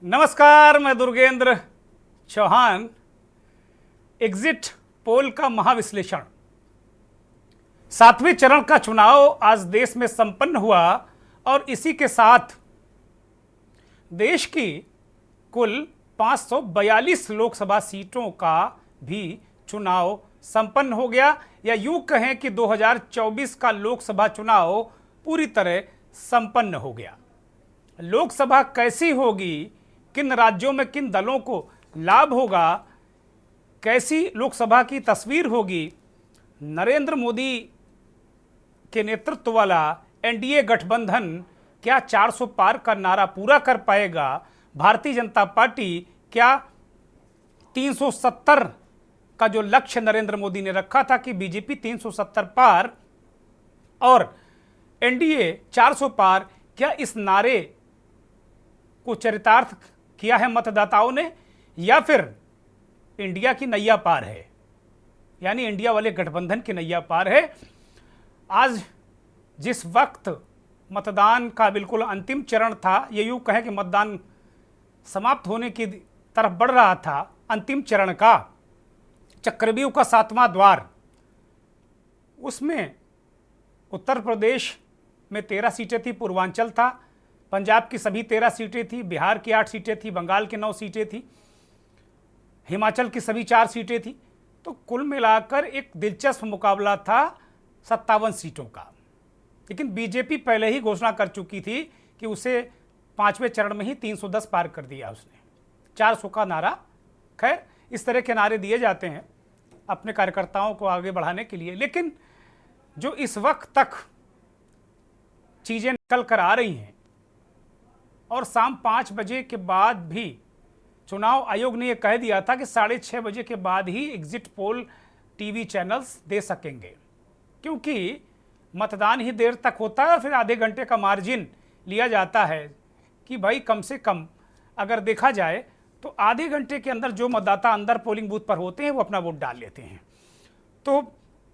नमस्कार, मैं दुर्गेंद्र Chauhan. Exit poll का महाविश्लेषण। 7वें चरण का चुनाव आज देश में संपन्न हुआ और इसी के साथ देश की कुल 542 लोकसभा सीटों का भी चुनाव संपन्न हो गया, या यूं कहें कि 2024 का लोकसभा चुनाव पूरी तरह संपन्न हो गया। लोकसभा कैसी होगी, किन राज्यों में किन दलों को लाभ होगा, कैसी लोकसभा की तस्वीर होगी, नरेंद्र मोदी के नेतृत्व वाला एनडीए गठबंधन क्या 400 पार का नारा पूरा कर पाएगा, भारतीय जनता पार्टी क्या 370 का जो लक्ष्य नरेंद्र मोदी ने रखा था कि बीजेपी 370 पार और एनडीए 400 पार, क्या इस नारे को चरितार्थ किया है मतदाताओं ने, या फिर इंडिया की नैया पार है, यानी इंडिया वाले गठबंधन की नैया पार है। आज जिस वक्त मतदान का बिल्कुल अंतिम चरण था, ये यूं कहें कि मतदान समाप्त होने की तरफ बढ़ रहा था, अंतिम चरण का चक्रव्यूह का 7वां द्वार, उसमें उत्तर प्रदेश में 13 सीटें थी, पूर्वांचल था, पंजाब की सभी 13 सीटें थी, बिहार की 8 सीटें थी, बंगाल की 9 सीटें थी, हिमाचल की सभी 4 सीटें थी। तो कुल मिलाकर एक दिलचस्प मुकाबला था 57 सीटों का। लेकिन बीजेपी पहले ही घोषणा कर चुकी थी कि उसे 5वें चरण में ही 310 पार कर दिया उसने। 400 का नारा, खैर इस तरह के नारे दिए जाते हैं अपने कार्यकर्ताओं को आगे बढ़ाने के लिए। लेकिन जो इस वक्त तक चीज़ें निकल कर आ रही हैं और शाम 5 बजे के बाद भी चुनाव आयोग ने यह कह दिया था कि 6:30 बजे के बाद ही एग्जिट पोल टीवी चैनल्स दे सकेंगे, क्योंकि मतदान ही देर तक होता है और फिर आधे घंटे का मार्जिन लिया जाता है कि भाई कम से कम अगर देखा जाए तो आधे घंटे के अंदर जो मतदाता अंदर पोलिंग बूथ पर होते हैं वो अपना वोट डाल लेते हैं। तो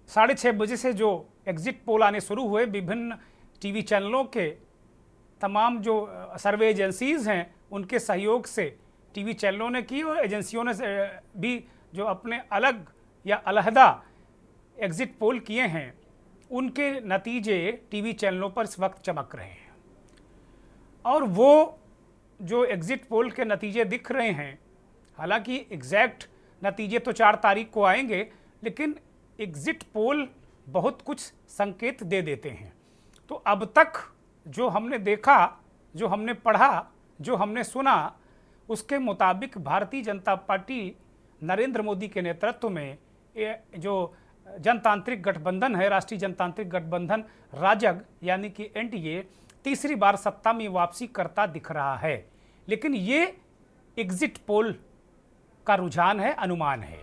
6:30 बजे से जो एग्जिट पोल आने शुरू हुए, विभिन्न टीवी चैनलों के तमाम जो सर्वे एजेंसीज़ हैं उनके सहयोग से टीवी चैनलों ने की और एजेंसियों ने भी जो अपने अलग या अलहदा एग्जिट पोल किए हैं, उनके नतीजे टीवी चैनलों पर इस वक्त चमक रहे हैं। और वो जो एग्जिट पोल के नतीजे दिख रहे हैं, हालांकि एग्जैक्ट नतीजे तो 4 तारीख को आएंगे, लेकिन एग्जिट पोल बहुत कुछ संकेत दे देते हैं। तो अब तक जो हमने देखा, जो हमने पढ़ा, जो हमने सुना, उसके मुताबिक भारतीय जनता पार्टी नरेंद्र मोदी के नेतृत्व में जो जनतांत्रिक गठबंधन है, राष्ट्रीय जनतांत्रिक गठबंधन राजग यानी कि एनडीए, तीसरी बार सत्ता में वापसी करता दिख रहा है। लेकिन ये एग्जिट पोल का रुझान है, अनुमान है।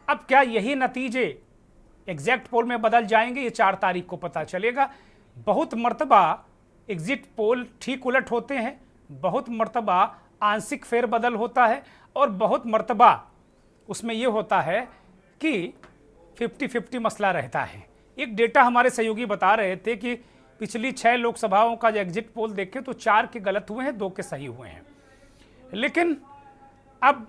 अब क्या यही नतीजे एग्जैक्ट पोल में बदल जाएंगे, ये 4 तारीख को पता चलेगा। बहुत मर्तबा एग्जिट पोल ठीक उलट होते हैं, बहुत मर्तबा आंशिक फेरबदल होता है, और बहुत मर्तबा उसमें यह होता है कि 50-50 मसला रहता है। एक डेटा हमारे सहयोगी बता रहे थे कि पिछली 6 लोकसभाओं का जो एग्जिट पोल देखें तो 4 के गलत हुए हैं, 2 के सही हुए हैं। लेकिन अब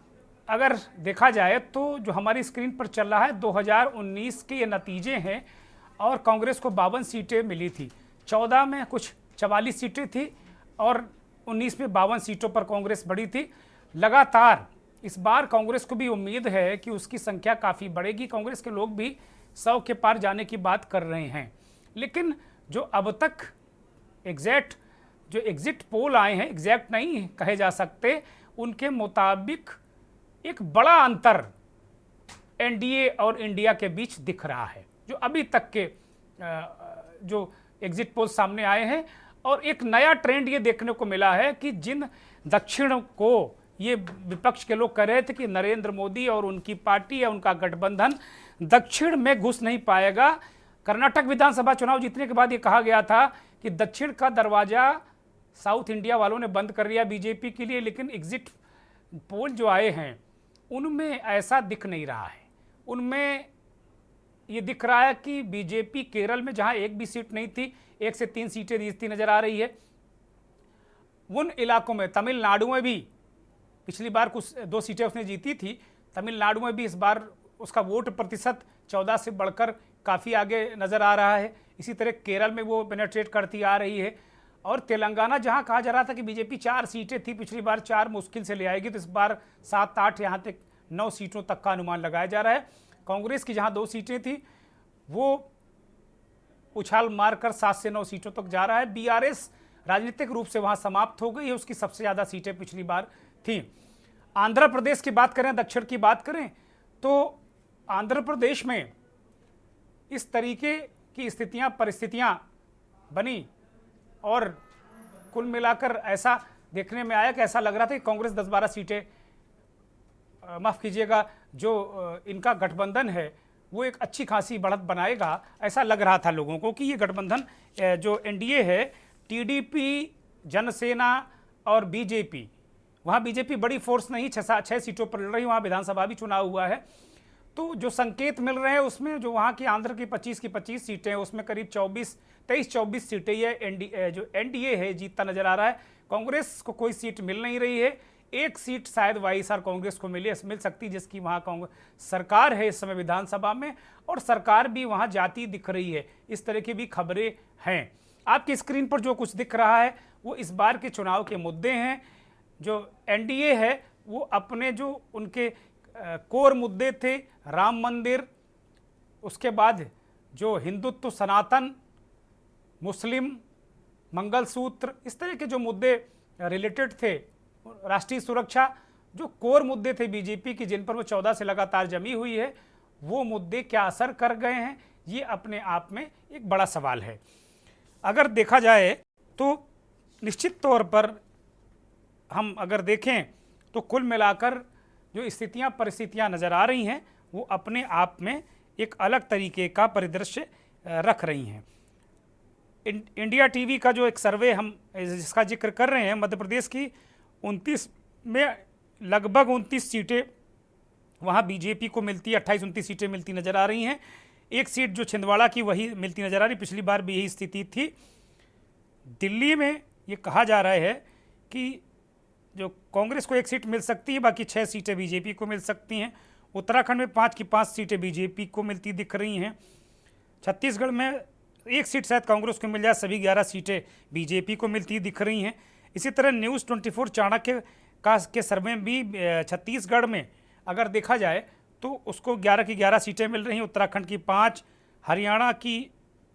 अगर देखा जाए तो जो हमारी स्क्रीन पर चल रहा है 2019 के ये नतीजे हैं, और कांग्रेस को 52 सीटें मिली थी, 14 में कुछ 44 सीटें थी और 19 में 52 सीटों पर कांग्रेस बढ़ी थी। लगातार इस बार कांग्रेस को भी उम्मीद है कि उसकी संख्या काफ़ी बढ़ेगी, कांग्रेस के लोग भी 100 के पार जाने की बात कर रहे हैं। लेकिन जो अब तक जो एग्जिट पोल आए हैं, एग्जैक्ट नहीं कहे जा सकते, उनके मुताबिक एक बड़ा अंतर एनडीए और इंडिया के बीच दिख रहा है, जो अभी तक के जो एग्जिट पोल सामने आए हैं। और एक नया ट्रेंड ये देखने को मिला है कि जिन दक्षिण को ये विपक्ष के लोग कह रहे थे कि नरेंद्र मोदी और उनकी पार्टी या उनका गठबंधन दक्षिण में घुस नहीं पाएगा। कर्नाटक विधानसभा चुनाव जीतने के बाद ये कहा गया था कि दक्षिण का दरवाजा साउथ इंडिया वालों ने बंद कर दिया बीजेपी के लिए, लेकिन एग्जिट पोल जो आए हैं उनमें ऐसा दिख नहीं रहा है। उनमें ये दिख रहा है कि बीजेपी केरल में जहां एक भी सीट नहीं थी, 1 से 3 सीटें जीतती नजर आ रही है। उन इलाकों में, तमिलनाडु में भी पिछली बार कुछ 2 सीटें उसने जीती थी, तमिलनाडु में भी इस बार उसका वोट प्रतिशत 14 से बढ़कर काफ़ी आगे नज़र आ रहा है। इसी तरह केरल में वो पेनेट्रेट करती आ रही है। और तेलंगाना, जहां कहा जा रहा था कि बीजेपी 4 सीटें थी पिछली बार, 4 मुश्किल से ले आएगी, तो इस बार 7-8 यहाँ तक 9 सीटों तक का अनुमान लगाया जा रहा है। कांग्रेस की जहां 2 सीटें थी वो उछाल मारकर 7 से 9 सीटों तक जा रहा है। बीआरएस राजनीतिक रूप से वहां समाप्त हो गई है, उसकी सबसे ज़्यादा सीटें पिछली बार थी। आंध्र प्रदेश की बात करें, दक्षिण की बात करें, तो आंध्र प्रदेश में इस तरीके की स्थितियां, परिस्थितियां बनी और कुल मिलाकर ऐसा देखने में आया कि ऐसा लग रहा था कि कांग्रेस 10-12 सीटें, माफ़ कीजिएगा, जो इनका गठबंधन है वो एक अच्छी खासी बढ़त बनाएगा। ऐसा लग रहा था लोगों को कि ये गठबंधन जो एनडीए है, टीडीपी, जनसेना और बीजेपी, वहाँ बीजेपी बड़ी फोर्स नहीं, 6 सीटों पर लड़ रही, वहाँ विधानसभा भी चुनाव हुआ है। तो जो संकेत मिल रहे हैं उसमें, जो वहाँ की आंध्र की 25 की 25 सीटें हैं, उसमें करीब 23-24 सीटें ये जो एनडीए है जीतता नजर आ रहा है। कांग्रेस को कोई सीट मिल नहीं रही है। एक सीट शायद वाईएसआर कांग्रेस को मिल सकती, जिसकी वहाँ कांग्रेस सरकार है इस समय विधानसभा में, और सरकार भी वहाँ जाती दिख रही है। इस तरह की भी खबरें हैं। आपकी स्क्रीन पर जो कुछ दिख रहा है वो इस बार के चुनाव के मुद्दे हैं। जो एनडीए है वो अपने जो उनके कोर मुद्दे थे, राम मंदिर, उसके बाद जो हिंदुत्व, सनातन, मुस्लिम, मंगलसूत्र, इस तरह के जो मुद्दे रिलेटेड थे, राष्ट्रीय सुरक्षा, जो कोर मुद्दे थे बीजेपी की, जिन पर वो 14 से लगातार जमी हुई है, वो मुद्दे क्या असर कर गए हैं, ये अपने आप में एक बड़ा सवाल है। अगर देखा जाए तो निश्चित तौर पर हम अगर देखें तो कुल मिलाकर जो स्थितियां, परिस्थितियां नज़र आ रही हैं वो अपने आप में एक अलग तरीके का परिदृश्य रख रही हैं। इंडिया टीवी का जो एक सर्वे हम जिसका जिक्र कर रहे हैं, मध्य प्रदेश की 29 में लगभग 29 सीटें वहाँ बीजेपी को मिलती है, 28-29 सीटें मिलती नज़र आ रही हैं। एक सीट जो छिंदवाड़ा की वही मिलती नज़र आ रही, पिछली बार भी यही स्थिति थी। दिल्ली में ये कहा जा रहा है कि जो कांग्रेस को 1 सीट मिल सकती है, बाकी 6 सीटें बीजेपी को मिल सकती हैं। उत्तराखंड में 5 की 5 सीटें बीजेपी को मिलती दिख रही हैं। छत्तीसगढ़ में 1 सीट शायद कांग्रेस को मिल जाए, सभी 11 सीटें बीजेपी को मिलती दिख रही हैं। इसी तरह न्यूज़ 24 चाणक्य के सर्वे में भी छत्तीसगढ़ में अगर देखा जाए तो उसको 11 की 11 सीटें मिल रही हैं, उत्तराखंड की 5, हरियाणा की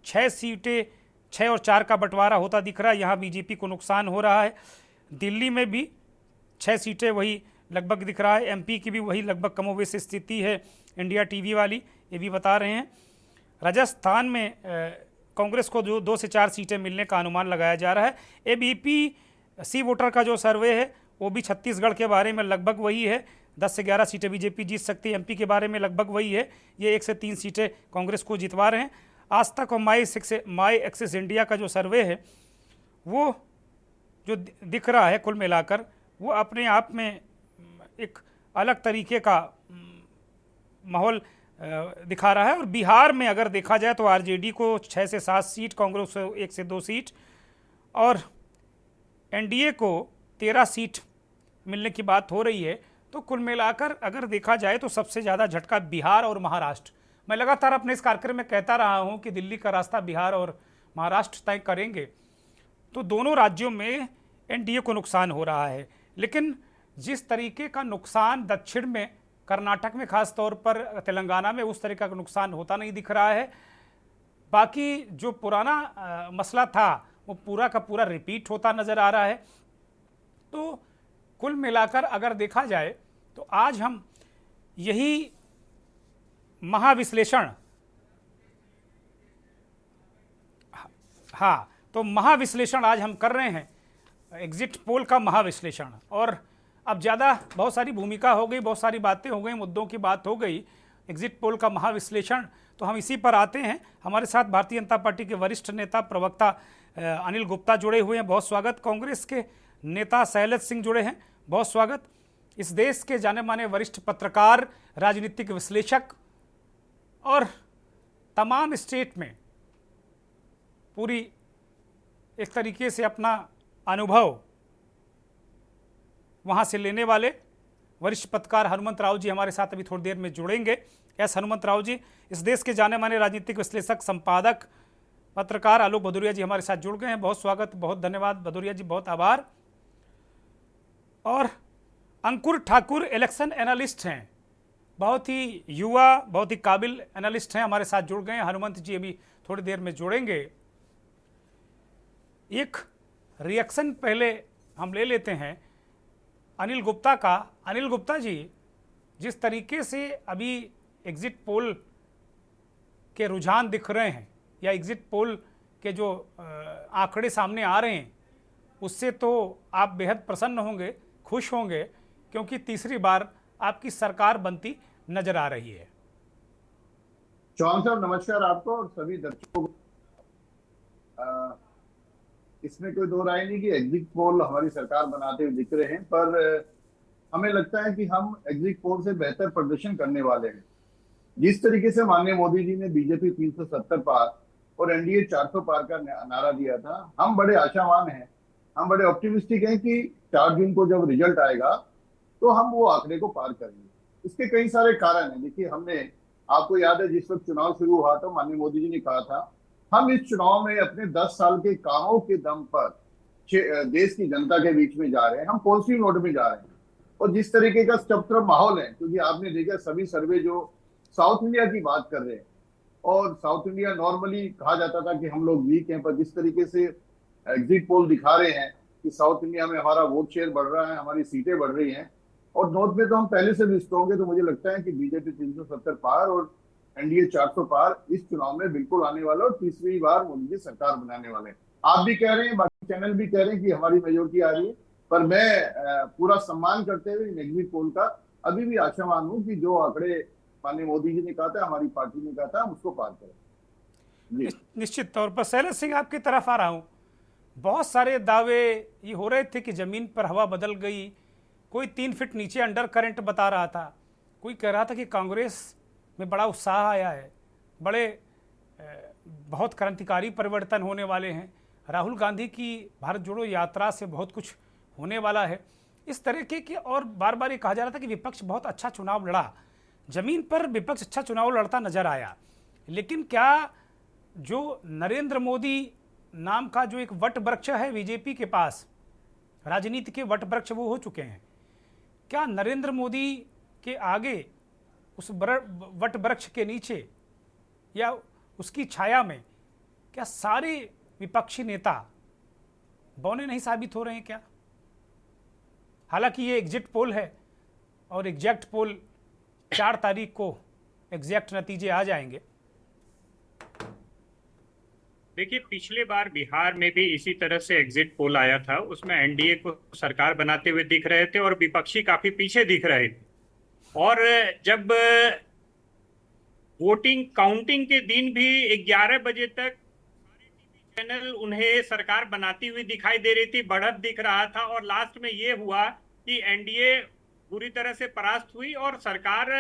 6 सीटें, 6 और 4 का बंटवारा होता दिख रहा है, यहाँ बीजेपी को नुकसान हो रहा है। दिल्ली में भी 6 सीटें वही लगभग दिख रहा है, एमपी की भी वही लगभग कमोवेश स्थिति है, इंडिया टीवी वाली ये भी बता रहे हैं। राजस्थान में कांग्रेस को जो 2 से 4 सीटें मिलने का अनुमान लगाया जा रहा है। एबीपी सी वोटर का जो सर्वे है वो भी छत्तीसगढ़ के बारे में लगभग वही है, 10 से 11 सीटें बीजेपी जीत सकती है। एमपी के बारे में लगभग वही है, ये 1 से 3 सीटें कांग्रेस को जितवा रहे हैं। आज तक और माई एक्सिस इंडिया का जो सर्वे है वो जो दिख रहा है कुल मिलाकर वो अपने आप में एक अलग तरीके का माहौल दिखा रहा है। और बिहार में अगर देखा जाए तो आरजेडी को 6 से 7 सीट, कांग्रेस को 1 से 2 सीट और एनडीए को 13 सीट मिलने की बात हो रही है। तो कुल मिलाकर अगर देखा जाए तो सबसे ज़्यादा झटका बिहार और महाराष्ट्र। मैं लगातार अपने इस कार्यक्रम में कहता रहा हूं कि दिल्ली का रास्ता बिहार और महाराष्ट्र तय करेंगे, तो दोनों राज्यों में एनडीए को नुकसान हो रहा है। लेकिन जिस तरीके का नुकसान दक्षिण में, कर्नाटक में खास तौर पर, तेलंगाना में उस तरीके का नुकसान होता नहीं दिख रहा है। बाकी जो पुराना मसला था वो पूरा का पूरा रिपीट होता नज़र आ रहा है। तो कुल मिलाकर अगर देखा जाए तो आज हम यही महाविश्लेषण, हाँ, तो महाविश्लेषण आज हम कर रहे हैं, एग्जिट पोल का महाविश्लेषण। और अब ज़्यादा बहुत सारी भूमिका हो गई, बहुत सारी बातें हो गई, मुद्दों की बात हो गई, एग्जिट पोल का महाविश्लेषण, तो हम इसी पर आते हैं। हमारे साथ भारतीय जनता पार्टी के वरिष्ठ नेता, प्रवक्ता अनिल गुप्ता जुड़े हुए हैं, बहुत स्वागत। कांग्रेस के नेता शैलेश सिंह जुड़े हैं, बहुत स्वागत। इस देश के जाने माने वरिष्ठ पत्रकार, राजनीतिक विश्लेषक और तमाम स्टेट में पूरी एक तरीके से अपना अनुभव वहाँ से लेने वाले वरिष्ठ पत्रकार हनुमंत राव जी हमारे साथ अभी थोड़ी देर में जुड़ेंगे। एस हनुमंत राव जी, इस देश के जाने माने राजनीतिक विश्लेषक, संपादक, पत्रकार आलोक भदौरिया जी हमारे साथ जुड़ गए हैं। बहुत स्वागत, बहुत धन्यवाद भदौरिया जी, बहुत आभार। और अंकुर ठाकुर इलेक्शन एनालिस्ट हैं, बहुत ही युवा, बहुत ही काबिल एनालिस्ट हैं, हमारे साथ जुड़ गए हैं। हनुमंत जी अभी थोड़ी देर में जुड़ेंगे। एक रिएक्शन पहले हम ले लेते हैं अनिल गुप्ता का। अनिल गुप्ता जी, जिस तरीके से अभी एग्जिट पोल के रुझान दिख रहे हैं या एग्जिट पोल के जो आंकड़े सामने आ रहे हैं, उससे तो आप बेहद प्रसन्न होंगे, खुश होंगे, क्योंकि तीसरी बार आपकी सरकार बनती नजर आ रही है। चौहान साहब, नमस्कार आपको और सभी दर्शकों को। इसमें कोई दो राय नहीं कि एग्जिट पोल हमारी सरकार बनाते हुए दिख रहे हैं, पर हमें लगता है कि हम एग्जिट पोल से बेहतर प्रदर्शन करने वाले हैं। जिस तरीके से माननीय मोदी जी ने बीजेपी 370 पार और एनडीए 400 पार का नारा दिया था, हम बड़े आशावान हैं, हम बड़े ऑप्टिमिस्टिक हैं कि 4 जून को जब रिजल्ट आएगा तो हम वो आंकड़े को पार करेंगे। इसके कई सारे कारण हैं। देखिए, हमने, आपको याद है जिस वक्त चुनाव शुरू हुआ था, माननीय मोदी जी ने कहा था हम इस चुनाव में अपने 10 साल के कामों के दम पर देश की जनता के बीच में जा रहे हैं, हम पॉलिसी मोड में जा रहे हैं। और जिस तरीके का सब तरफ माहौल है, क्योंकि आपने देखा सभी सर्वे जो साउथ इंडिया की बात कर रहे हैं, और साउथ इंडिया नॉर्मली कहा जाता था कि हम लोग वीक हैं, पर जिस तरीके से एग्जिट पोल दिखा रहे हैं कि साउथ इंडिया में हमारा वोट शेयर बढ़ रहा है, हमारी सीटें बढ़ रही हैं, और नॉर्थ में तो हम पहले से भी स्ट्रॉन्ग है। तो मुझे लगता है कि बीजेपी 370 पार और एनडीए 400 पार इस चुनाव में बिल्कुल आने वाला, और तीसरी बार मोदी जी सरकार बनाने वाले हैं। आप भी कह रहे हैं, बाकी चैनल भी कह रहे हैं कि हमारी मेजोरिटी आ रही है, पर मैं पूरा सम्मान करते हुए इन एग्जिट पोल का अभी भी आशावान हूं कि जो आंकड़े माननीय मोदी जी ने कहा था, हमारी पार्टी ने कहा था, हम उसको पार करें। निश्चित तौर पर शैलेश सिंह, आपकी तरफ आ रहा हूं। बहुत सारे दावे ये हो रहे थे कि जमीन पर हवा बदल गई, कोई 3 फीट नीचे अंडर करंट बता रहा था, कोई कह रहा था कि कांग्रेस में बड़ा उत्साह आया है, बहुत क्रांतिकारी परिवर्तन होने वाले हैं, राहुल गांधी की भारत जोड़ो यात्रा से बहुत कुछ होने वाला है, इस तरीके की। और बार बार ये कहा जा रहा था कि विपक्ष बहुत अच्छा चुनाव लड़ा, जमीन पर विपक्ष अच्छा चुनाव लड़ता नजर आया। लेकिन क्या जो नरेंद्र मोदी नाम का जो एक वट वृक्ष है बीजेपी के पास, राजनीति के वट वृक्ष वो हो चुके हैं, क्या नरेंद्र मोदी के आगे उस वट वृक्ष के नीचे या उसकी छाया में क्या सारे विपक्षी नेता बौने नहीं साबित हो रहे हैं क्या? हालांकि ये एग्जिट पोल है और एग्जैक्ट पोल 4 तारीख को एग्जैक्ट नतीजे आ जाएंगे। देखिए, पिछले बार बिहार में भी इसी तरह से एग्जिट पोल आया था, उसमें एनडीए को सरकार बनाते हुए दिख रहे थे और विपक्षी काफी पीछे दिख रहे थे। और जब वोटिंग काउंटिंग के दिन भी 11 बजे तक चैनल उन्हें सरकार बनाती हुई दिखाई दे रही थी, बढ़त दिख रहा था, और लास्ट में ये हुआ कि एनडीए बुरी तरह से परास्त हुई और सरकार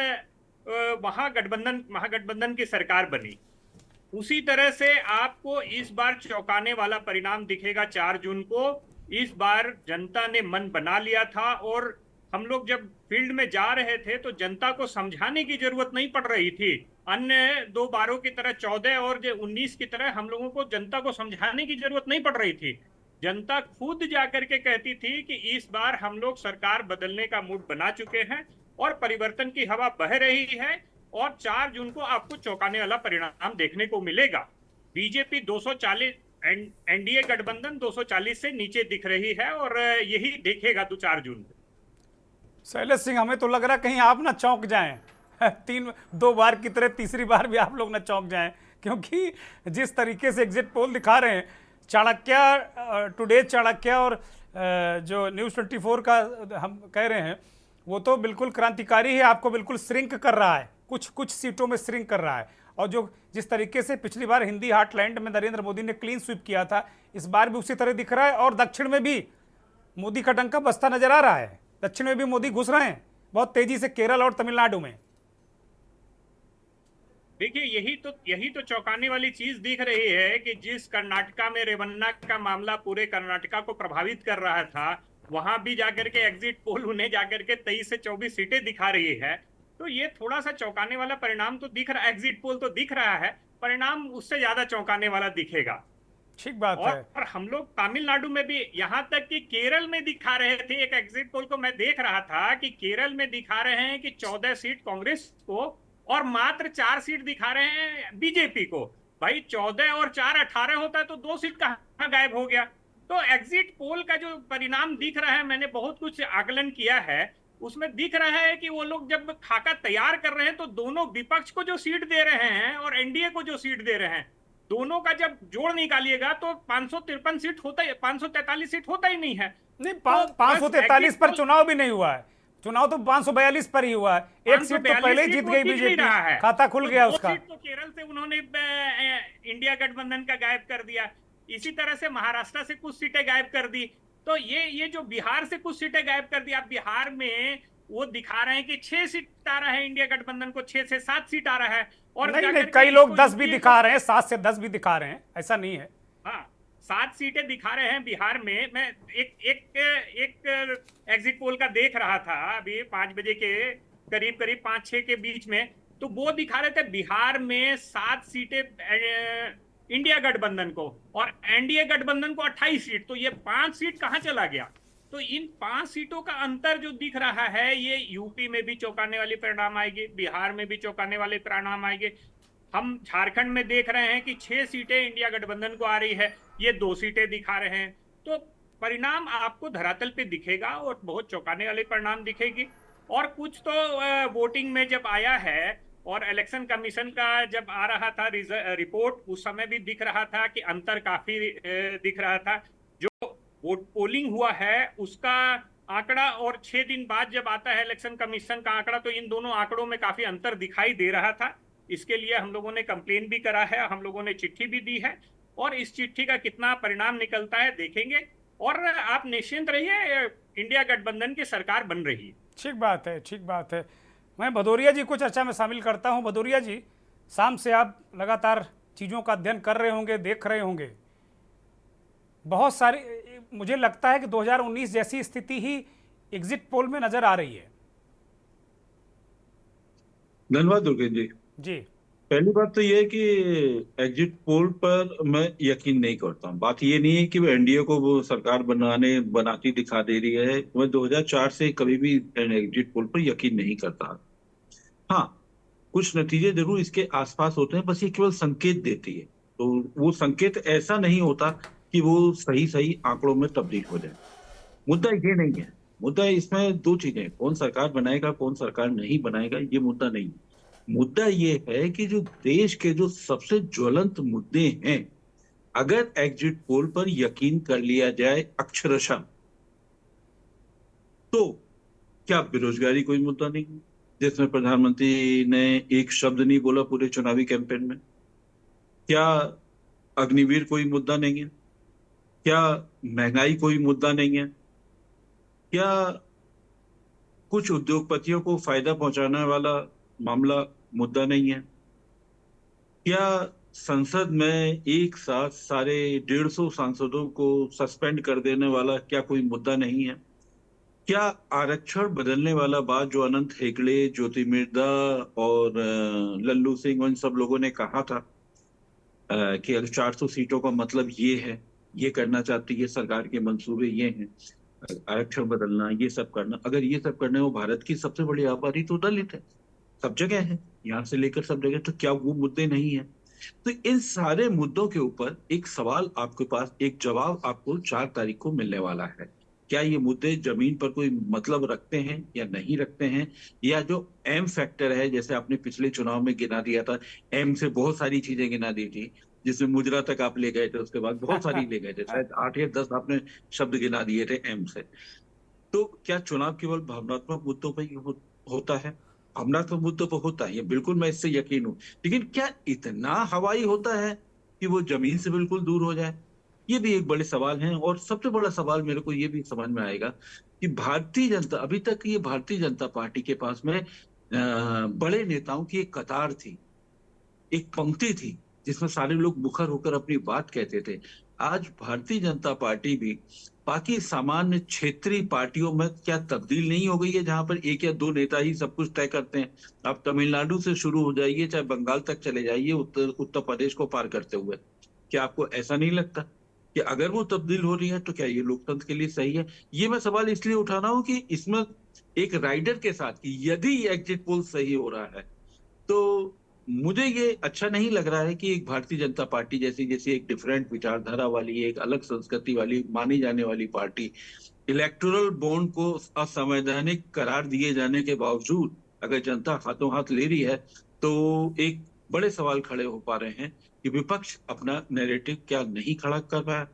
महागठबंधन की सरकार बनी। उसी तरह से आपको इस बार चौंकाने वाला परिणाम दिखेगा 4 जून को। इस बार जनता ने मन बना लिया था, और हम लोग जब फील्ड में जा रहे थे तो जनता को समझाने की जरूरत नहीं पड़ रही थी। अन्य 2 बारों की तरह 14 और 19 की तरह हम लोगों को जनता को समझाने की जरूरत नहीं पड़ रही थी। जनता खुद जाकर के कहती थी कि इस बार हम लोग सरकार बदलने का मूड बना चुके हैं और परिवर्तन की हवा बह रही है, और 4 जून को आपको चौंकाने वाला परिणाम देखने को मिलेगा। बीजेपी 240, एनडीए गठबंधन 240 से नीचे दिख रही है, और यही देखेगा 4 जून को। शैलेश सिंह, हमें तो लग रहा है कहीं आप ना चौंक जाएं, 2 बार की तरह तीसरी बार भी आप लोग ना चौंक जाएं, क्योंकि जिस तरीके से एग्जिट पोल दिखा रहे हैं, चाणक्य, टुडे चाणक्य और जो न्यूज़ 24 का हम कह रहे हैं, वो तो बिल्कुल क्रांतिकारी है, आपको बिल्कुल श्रिंक कर रहा है, कुछ सीटों में श्रिंक कर रहा है। और जो जिस तरीके से पिछली बार हिंदी हार्टलैंड में नरेंद्र मोदी ने क्लीन स्वीप किया था, इस बार भी उसी तरह दिख रहा है। और दक्षिण में भी मोदी का डंका बजता नजर आ रहा है, दक्षिण में भी मोदी घुस रहे हैं बहुत तेजी से, केरल और तमिलनाडु में। देखिए, यही तो चौंकाने वाली चीज दिख रही है कि जिस कर्नाटका में रेवन्ना का मामला पूरे कर्नाटका को प्रभावित कर रहा था, वहां भी जाकर के एग्जिट पोल उन्हें जाकर के 23 से 24 सीटें दिखा रही है। तो ये थोड़ा सा चौंकाने वाला परिणाम तो दिख रहा है, एग्जिट पोल तो दिख रहा है, परिणाम उससे ज्यादा चौंकाने वाला दिखेगा। ठीक बात है। और हम लोग तमिलनाडु में भी, यहां तक कि केरल में दिखा रहे थे, एक एग्जिट पोल को मैं देख रहा था कि केरल में दिखा रहे हैं कि 14 सीट कांग्रेस को और मात्र 4 सीट दिखा रहे हैं बीजेपी को। भाई 14 और 4 18 होता है तो 2 सीट कहां गायब हो गया। तो एग्जिट पोल का जो परिणाम दिख रहा है, मैंने बहुत कुछ आकलन किया है, उसमें दिख रहा है कि वो लोग जब खाका तैयार कर रहे हैं तो दोनों विपक्ष को जो सीट दे रहे हैं और एनडीए को जो सीट दे रहे हैं, दोनों का जब जोड़ निकालिएगा तो 553 सीट होता है, 543 सीट होता ही नहीं है। नहीं, तो 543 पर चुनाव भी नहीं हुआ है, चुनाव तो 542 पर ही हुआ है। एक सीट तो पहले ही जीत गई बीजेपी, खाता खुल गया उसका। सीट तो केरल से उन्होंने इंडिया गठबंधन का गायब कर दिया, इसी तरह से महाराष्ट्र से कुछ सीटें गायब कर दी। तो ये जो बिहार से कुछ सीटें गायब कर दी, अब बिहार में वो दिखा रहे हैं कि 6 सीट आ रहा है इंडिया गठबंधन को, 6 से 7 सीट आ रहा है। और नहीं, कई लोग 10 भी दिखा रहे हैं, 7 से 10 भी दिखा रहे हैं, ऐसा नहीं है। हाँ, 7 सीटें दिखा रहे हैं बिहार में। मैं एक एग्जिट पोल का देख रहा था अभी 5 बजे के करीब 5-6 के बीच में, तो वो दिखा रहे थे बिहार में 7 सीटें इंडिया गठबंधन को और एनडीए गठबंधन को 28 सीट। तो ये 5 सीट कहां चला गया? तो इन 5 सीटों का अंतर जो दिख रहा है, ये यूपी में भी चौंकाने वाली परिणाम आएगी, बिहार में भी चौंकाने वाले परिणाम आएंगे। हम झारखंड में देख रहे हैं कि 6 सीटें इंडिया गठबंधन को आ रही है, ये 2 सीटें दिखा रहे हैं। तो परिणाम आपको धरातल पे दिखेगा और बहुत चौंकाने वाले परिणाम दिखेगी। और कुछ तो वोटिंग में जब आया है और इलेक्शन कमीशन का जब आ रहा था रिपोर्ट, उस समय भी दिख रहा था कि अंतर काफी दिख रहा था। जो वोट पोलिंग हुआ है उसका आंकड़ा और 6 दिन बाद जब आता है इलेक्शन कमीशन का आंकड़ा, तो इन दोनों आंकड़ों में काफी अंतर दिखाई दे रहा था। इसके लिए हम लोगों ने कंप्लेन भी करा है, हम लोगों ने चिट्ठी भी दी है, और इस चिट्ठी का कितना परिणाम निकलता है देखेंगे। और आप निश्चिंत रहिए, इंडिया गठबंधन की सरकार बन रही है। ठीक बात है, ठीक बात है। मैं भदौरिया जी को चर्चा में शामिल करता हूं। भदौरिया जी, शाम से आप लगातार चीज़ों का अध्ययन कर रहे होंगे, देख रहे होंगे, बहुत सारी, मुझे लगता है कि 2019 जैसी स्थिति ही एग्जिट पोल में नजर आ रही है। धन्यवाद दुर्गेश जी। जी, पहली बात तो यह है कि एग्जिट पोल पर मैं यकीन नहीं करता हूँ। बात ये नहीं है कि वो एनडीए को वो सरकार बनाती दिखा दे रही है। मैं 2004 से कभी भी एग्जिट पोल पर यकीन नहीं करता। हाँ, कुछ नतीजे जरूर इसके आसपास होते हैं, बस ये केवल संकेत देती है। तो वो संकेत ऐसा नहीं होता कि वो सही आंकड़ों में तब्दील हो जाए। मुद्दा ये नहीं है। मुद्दा इसमें 2 चीजें, कौन सरकार बनाएगा, कौन सरकार नहीं बनाएगा, ये मुद्दा नहीं है। मुद्दा ये है कि जो देश के जो सबसे ज्वलंत मुद्दे हैं, अगर एग्जिट पोल पर यकीन कर लिया जाए अक्षरशः, तो क्या बेरोजगारी कोई मुद्दा नहीं है जिसमें प्रधानमंत्री ने एक शब्द नहीं बोला पूरे चुनावी कैंपेन में? क्या अग्निवीर कोई मुद्दा नहीं है? क्या महंगाई कोई मुद्दा नहीं है? क्या कुछ उद्योगपतियों को फायदा पहुंचाने वाला मामला मुद्दा नहीं है? क्या संसद में एक साथ सारे 150 सांसदों को सस्पेंड कर देने वाला क्या कोई मुद्दा नहीं है? क्या आरक्षण बदलने वाला बात जो अनंत हेगड़े, ज्योति मिर्धा और लल्लू सिंह, उन सब लोगों ने कहा था कि अगर 400 सीटों का मतलब ये है, ये करना चाहती है सरकार के मंसूबे ये हैं, आरक्षण बदलना, ये सब करना, अगर ये सब करने वो भारत की सबसे बड़ी आबादी तो दलित है, सब जगह है, यहाँ से लेकर सब जगह, तो क्या वो मुद्दे नहीं है? तो इन सारे मुद्दों के ऊपर एक सवाल आपके पास, एक जवाब आपको 4 तारीख को मिलने वाला है। क्या ये मुद्दे जमीन पर कोई मतलब रखते हैं या नहीं रखते हैं, या जो एम फैक्टर है, जैसे आपने पिछले चुनाव में गिना दिया था, एम से बहुत सारी चीजें गिना दी थी, जिसमें मुजरा तक आप ले गए थे, उसके बाद बहुत सारी ले गए थे, शायद 8 या 10 आपने शब्द गिना दिए थे एम से। तो क्या चुनाव केवल भावनात्मक मुद्दों पर होता है? भावनात्मक मुद्दों पर होता है, ये बिल्कुल मैं इससे यकीन हूं, लेकिन क्या इतना हवाई होता है कि वो जमीन से बिल्कुल दूर हो जाए? ये भी एक बड़े सवाल हैं। और सबसे बड़ा सवाल मेरे को ये भी समझ में आएगा कि भारतीय जनता, अभी तक ये भारतीय जनता पार्टी के पास में बड़े नेताओं की एक कतार थी, एक पंक्ति थी, जिसमें सारे लोग मुखर होकर अपनी बात कहते थे। आज भारतीय जनता पार्टी भी बाकी सामान्य क्षेत्रीय पार्टियों में क्या तब्दील नहीं हो गई है, जहां पर एक या दो नेता ही सब कुछ तय करते हैं? आप तमिलनाडु से शुरू हो जाइए, चाहे बंगाल तक चले जाइए, उत्तर प्रदेश को पार करते हुए। क्या आपको ऐसा नहीं लगता कि अगर वो तब्दील हो रही है तो क्या ये लोकतंत्र के लिए सही है? ये मैं सवाल इसलिए उठा रहा हूं कि इसमें एक राइडर के साथ कि यदि एग्जिट पोल सही हो रहा है तो मुझे ये अच्छा नहीं लग रहा है कि एक भारतीय जनता पार्टी जैसी जैसी एक डिफरेंट विचारधारा वाली, एक अलग संस्कृति वाली मानी जाने वाली पार्टी, इलेक्टोरल बॉन्ड को असंवैधानिक करार दिए जाने के बावजूद अगर जनता हाथों हाथ ले रही है, तो एक बड़े सवाल खड़े हो पा रहे हैं कि विपक्ष अपना नैरेटिव क्या नहीं खड़ा कर पाया।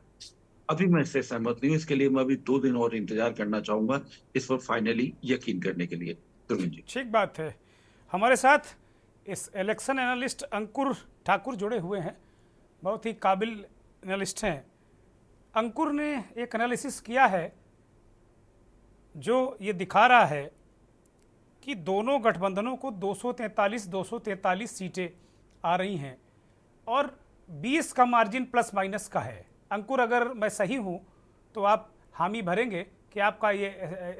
अभी मैं इससे सहमत नहीं हूँ, इसके लिए मैं अभी 2 दिन और इंतजार करना चाहूंगा इस पर फाइनली यकीन करने के लिए। तुर्मिन जी, ठीक बात है। हमारे साथ इस इलेक्शन एनालिस्ट अंकुर ठाकुर जुड़े हुए हैं, बहुत ही काबिल एनालिस्ट हैं। अंकुर ने एक एनालिसिस किया है जो ये दिखा रहा है कि दोनों गठबंधनों को 243 सीटें आ रही हैं और 20 का मार्जिन प्लस माइनस का है। अंकुर, अगर मैं सही हूँ तो आप हामी भरेंगे कि आपका ये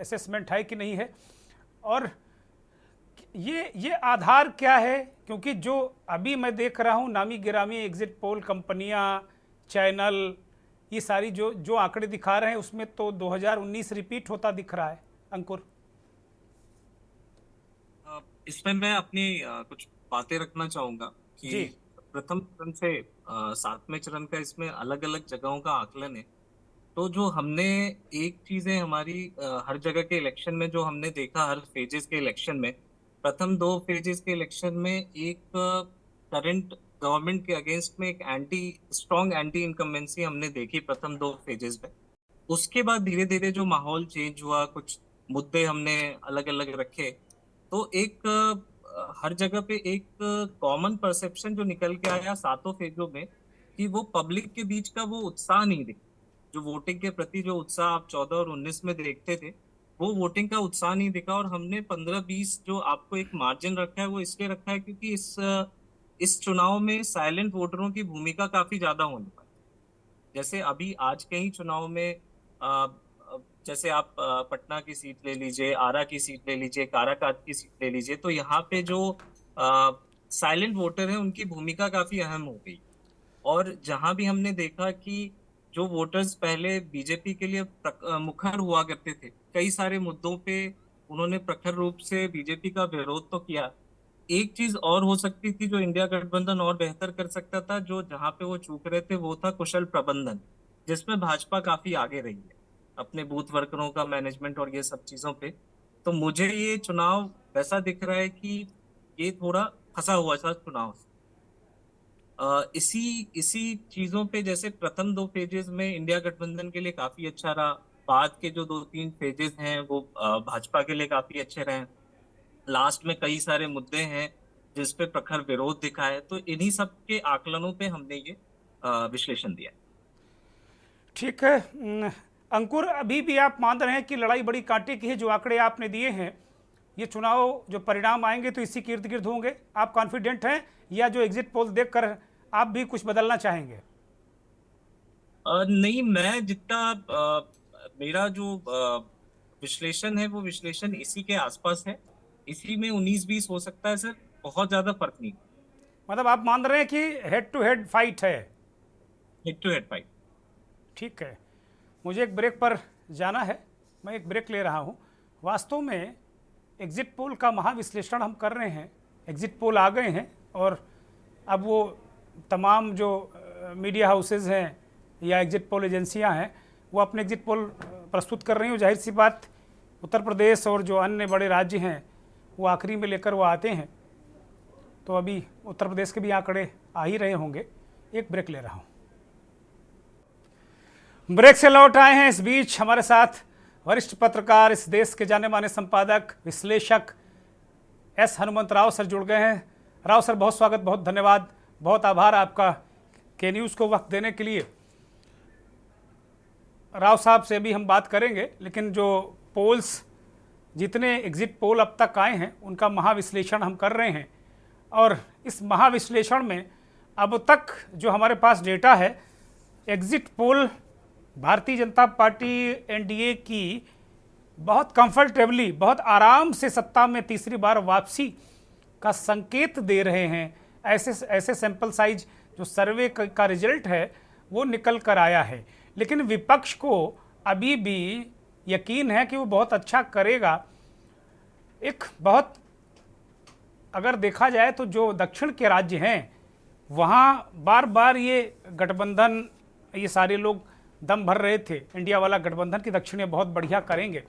असेसमेंट है कि नहीं है, और ये आधार क्या है? क्योंकि जो अभी मैं देख रहा हूँ नामी गिरामी एग्जिट पोल कंपनियाँ, चैनल, ये सारी जो आंकड़े दिखा रहे हैं उसमें तो 2019 रिपीट होता दिख रहा है। अंकुर, इसमें मैं अपनी कुछ बातें रखना चाहूंगा कि जी। प्रथम चरण से 7वें चरण का इसमें अलग अलग जगहों का आकलन है। तो जो हमने एक चीजें हमारी हर जगह के इलेक्शन में जो हमने देखा, हर फेजेस के इलेक्शन में, प्रथम 2 फेजेस के इलेक्शन में एक करंट गवर्नमेंट के अगेंस्ट में एक स्ट्रॉन्ग एंटी इनकम्बेंसी हमने देखी प्रथम 2 फेजेस में। उसके बाद धीरे धीरे जो माहौल चेंज हुआ, कुछ मुद्दे हमने अलग अलग रखे, तो एक हर जगह पे एक कॉमन परसेप्शन जो निकल के आया 7 फेजों में कि वो पब्लिक के बीच का वो उत्साह नहीं दिखा। जो वोटिंग के प्रति जो उत्साह आप 14 और 19 में देखते थे, वो वोटिंग का उत्साह नहीं दिखा। और हमने 15-20 जो आपको एक मार्जिन रखा है वो इसलिए रखा है क्योंकि इस चुनाव में साइलेंट वोटरों की भूमिका काफी ज्यादा होने पाई। जैसे अभी आज के ही चुनाव में जैसे आप पटना की सीट ले लीजिए, आरा की सीट ले लीजिए, काराकाट की सीट ले लीजिए, तो यहाँ पे जो साइलेंट वोटर हैं उनकी भूमिका काफी अहम हो गई। और जहां भी हमने देखा कि जो वोटर्स पहले बीजेपी के लिए मुखर हुआ करते थे, कई सारे मुद्दों पे उन्होंने प्रखर रूप से बीजेपी का विरोध तो किया। एक चीज और हो सकती थी जो इंडिया गठबंधन और बेहतर कर सकता था, जो जहां पे वो चूक रहे थे, वो था कुशल प्रबंधन, जिसमें भाजपा काफी आगे रही है अपने बूथ वर्करों का मैनेजमेंट और ये सब चीजों पे। तो मुझे ये चुनाव वैसा दिख रहा है कि ये थोड़ा फंसा हुआ था चुनाव। इसी चीजों पे जैसे प्रथम 2 फेजेस में इंडिया गठबंधन के लिए काफी अच्छा रहा, बाद के जो 2-3 फेजेस हैं वो भाजपा के लिए काफी अच्छे रहे। लास्ट में कई सारे मुद्दे हैं जिस पे प्रखर विरोध दिखा है। तो इन्हीं सब के आकलनों पे हमने ये विश्लेषण दिया। ठीक है। अंकुर, अभी भी आप मान रहे हैं कि लड़ाई बड़ी कांटे की है? जो आंकड़े आपने दिए हैं, ये चुनाव जो परिणाम आएंगे तो इसी के इर्द गिर्द होंगे? आप कॉन्फिडेंट हैं या जो एग्जिट पोल देखकर आप भी कुछ बदलना चाहेंगे? नहीं, मैं जितना मेरा जो विश्लेषण है वो विश्लेषण इसी के आसपास है। इसी में 19-20 हो सकता है सर, बहुत ज्यादा फर्क नहीं। मतलब आप मान रहे हैं कि हेड टू हेड फाइट है? Head to head fight. ठीक है, मुझे एक ब्रेक पर जाना है, मैं एक ब्रेक ले रहा हूँ। वास्तव में एग्जिट पोल का महाविश्लेषण हम कर रहे हैं। एग्जिट पोल आ गए हैं और अब वो तमाम जो मीडिया हाउसेज हैं या एग्जिट पोल एजेंसियां हैं वो अपने एग्जिट पोल प्रस्तुत कर रही हैं। जाहिर सी बात, उत्तर प्रदेश और जो अन्य बड़े राज्य हैं वो आखिरी में लेकर वो आते हैं, तो अभी उत्तर प्रदेश के भी आंकड़े आ ही रहे होंगे। एक ब्रेक ले रहा हूँ। ब्रेक से लौट आए हैं। इस बीच हमारे साथ वरिष्ठ पत्रकार, इस देश के जाने माने संपादक, विश्लेषक एस हनुमंत राव सर जुड़ गए हैं। राव सर, बहुत स्वागत, बहुत धन्यवाद, बहुत आभार आपका के न्यूज़ को वक्त देने के लिए। राव साहब से भी हम बात करेंगे, लेकिन जो पोल्स, जितने एग्जिट पोल अब तक आए हैं उनका महाविश्लेषण हम कर रहे हैं। और इस महाविश्लेषण में अब तक जो हमारे पास डेटा है, exit poll Bharatiya Janata party NDA की बहुत कंफर्टेबली, बहुत आराम से सत्ता में तीसरी बार वापसी का संकेत दे रहे हैं। ऐसे ऐसे सैंपल साइज जो सर्वे का रिजल्ट है वो निकल कर आया है। लेकिन विपक्ष को अभी भी यकीन है कि वो बहुत अच्छा करेगा। एक बहुत, अगर देखा जाए तो जो दक्षिण के राज्य हैं वहाँ बार बार ये गठबंधन, ये सारे लोग दम भर रहे थे इंडिया वाला गठबंधन की दक्षिण में बहुत बढ़िया करेंगे।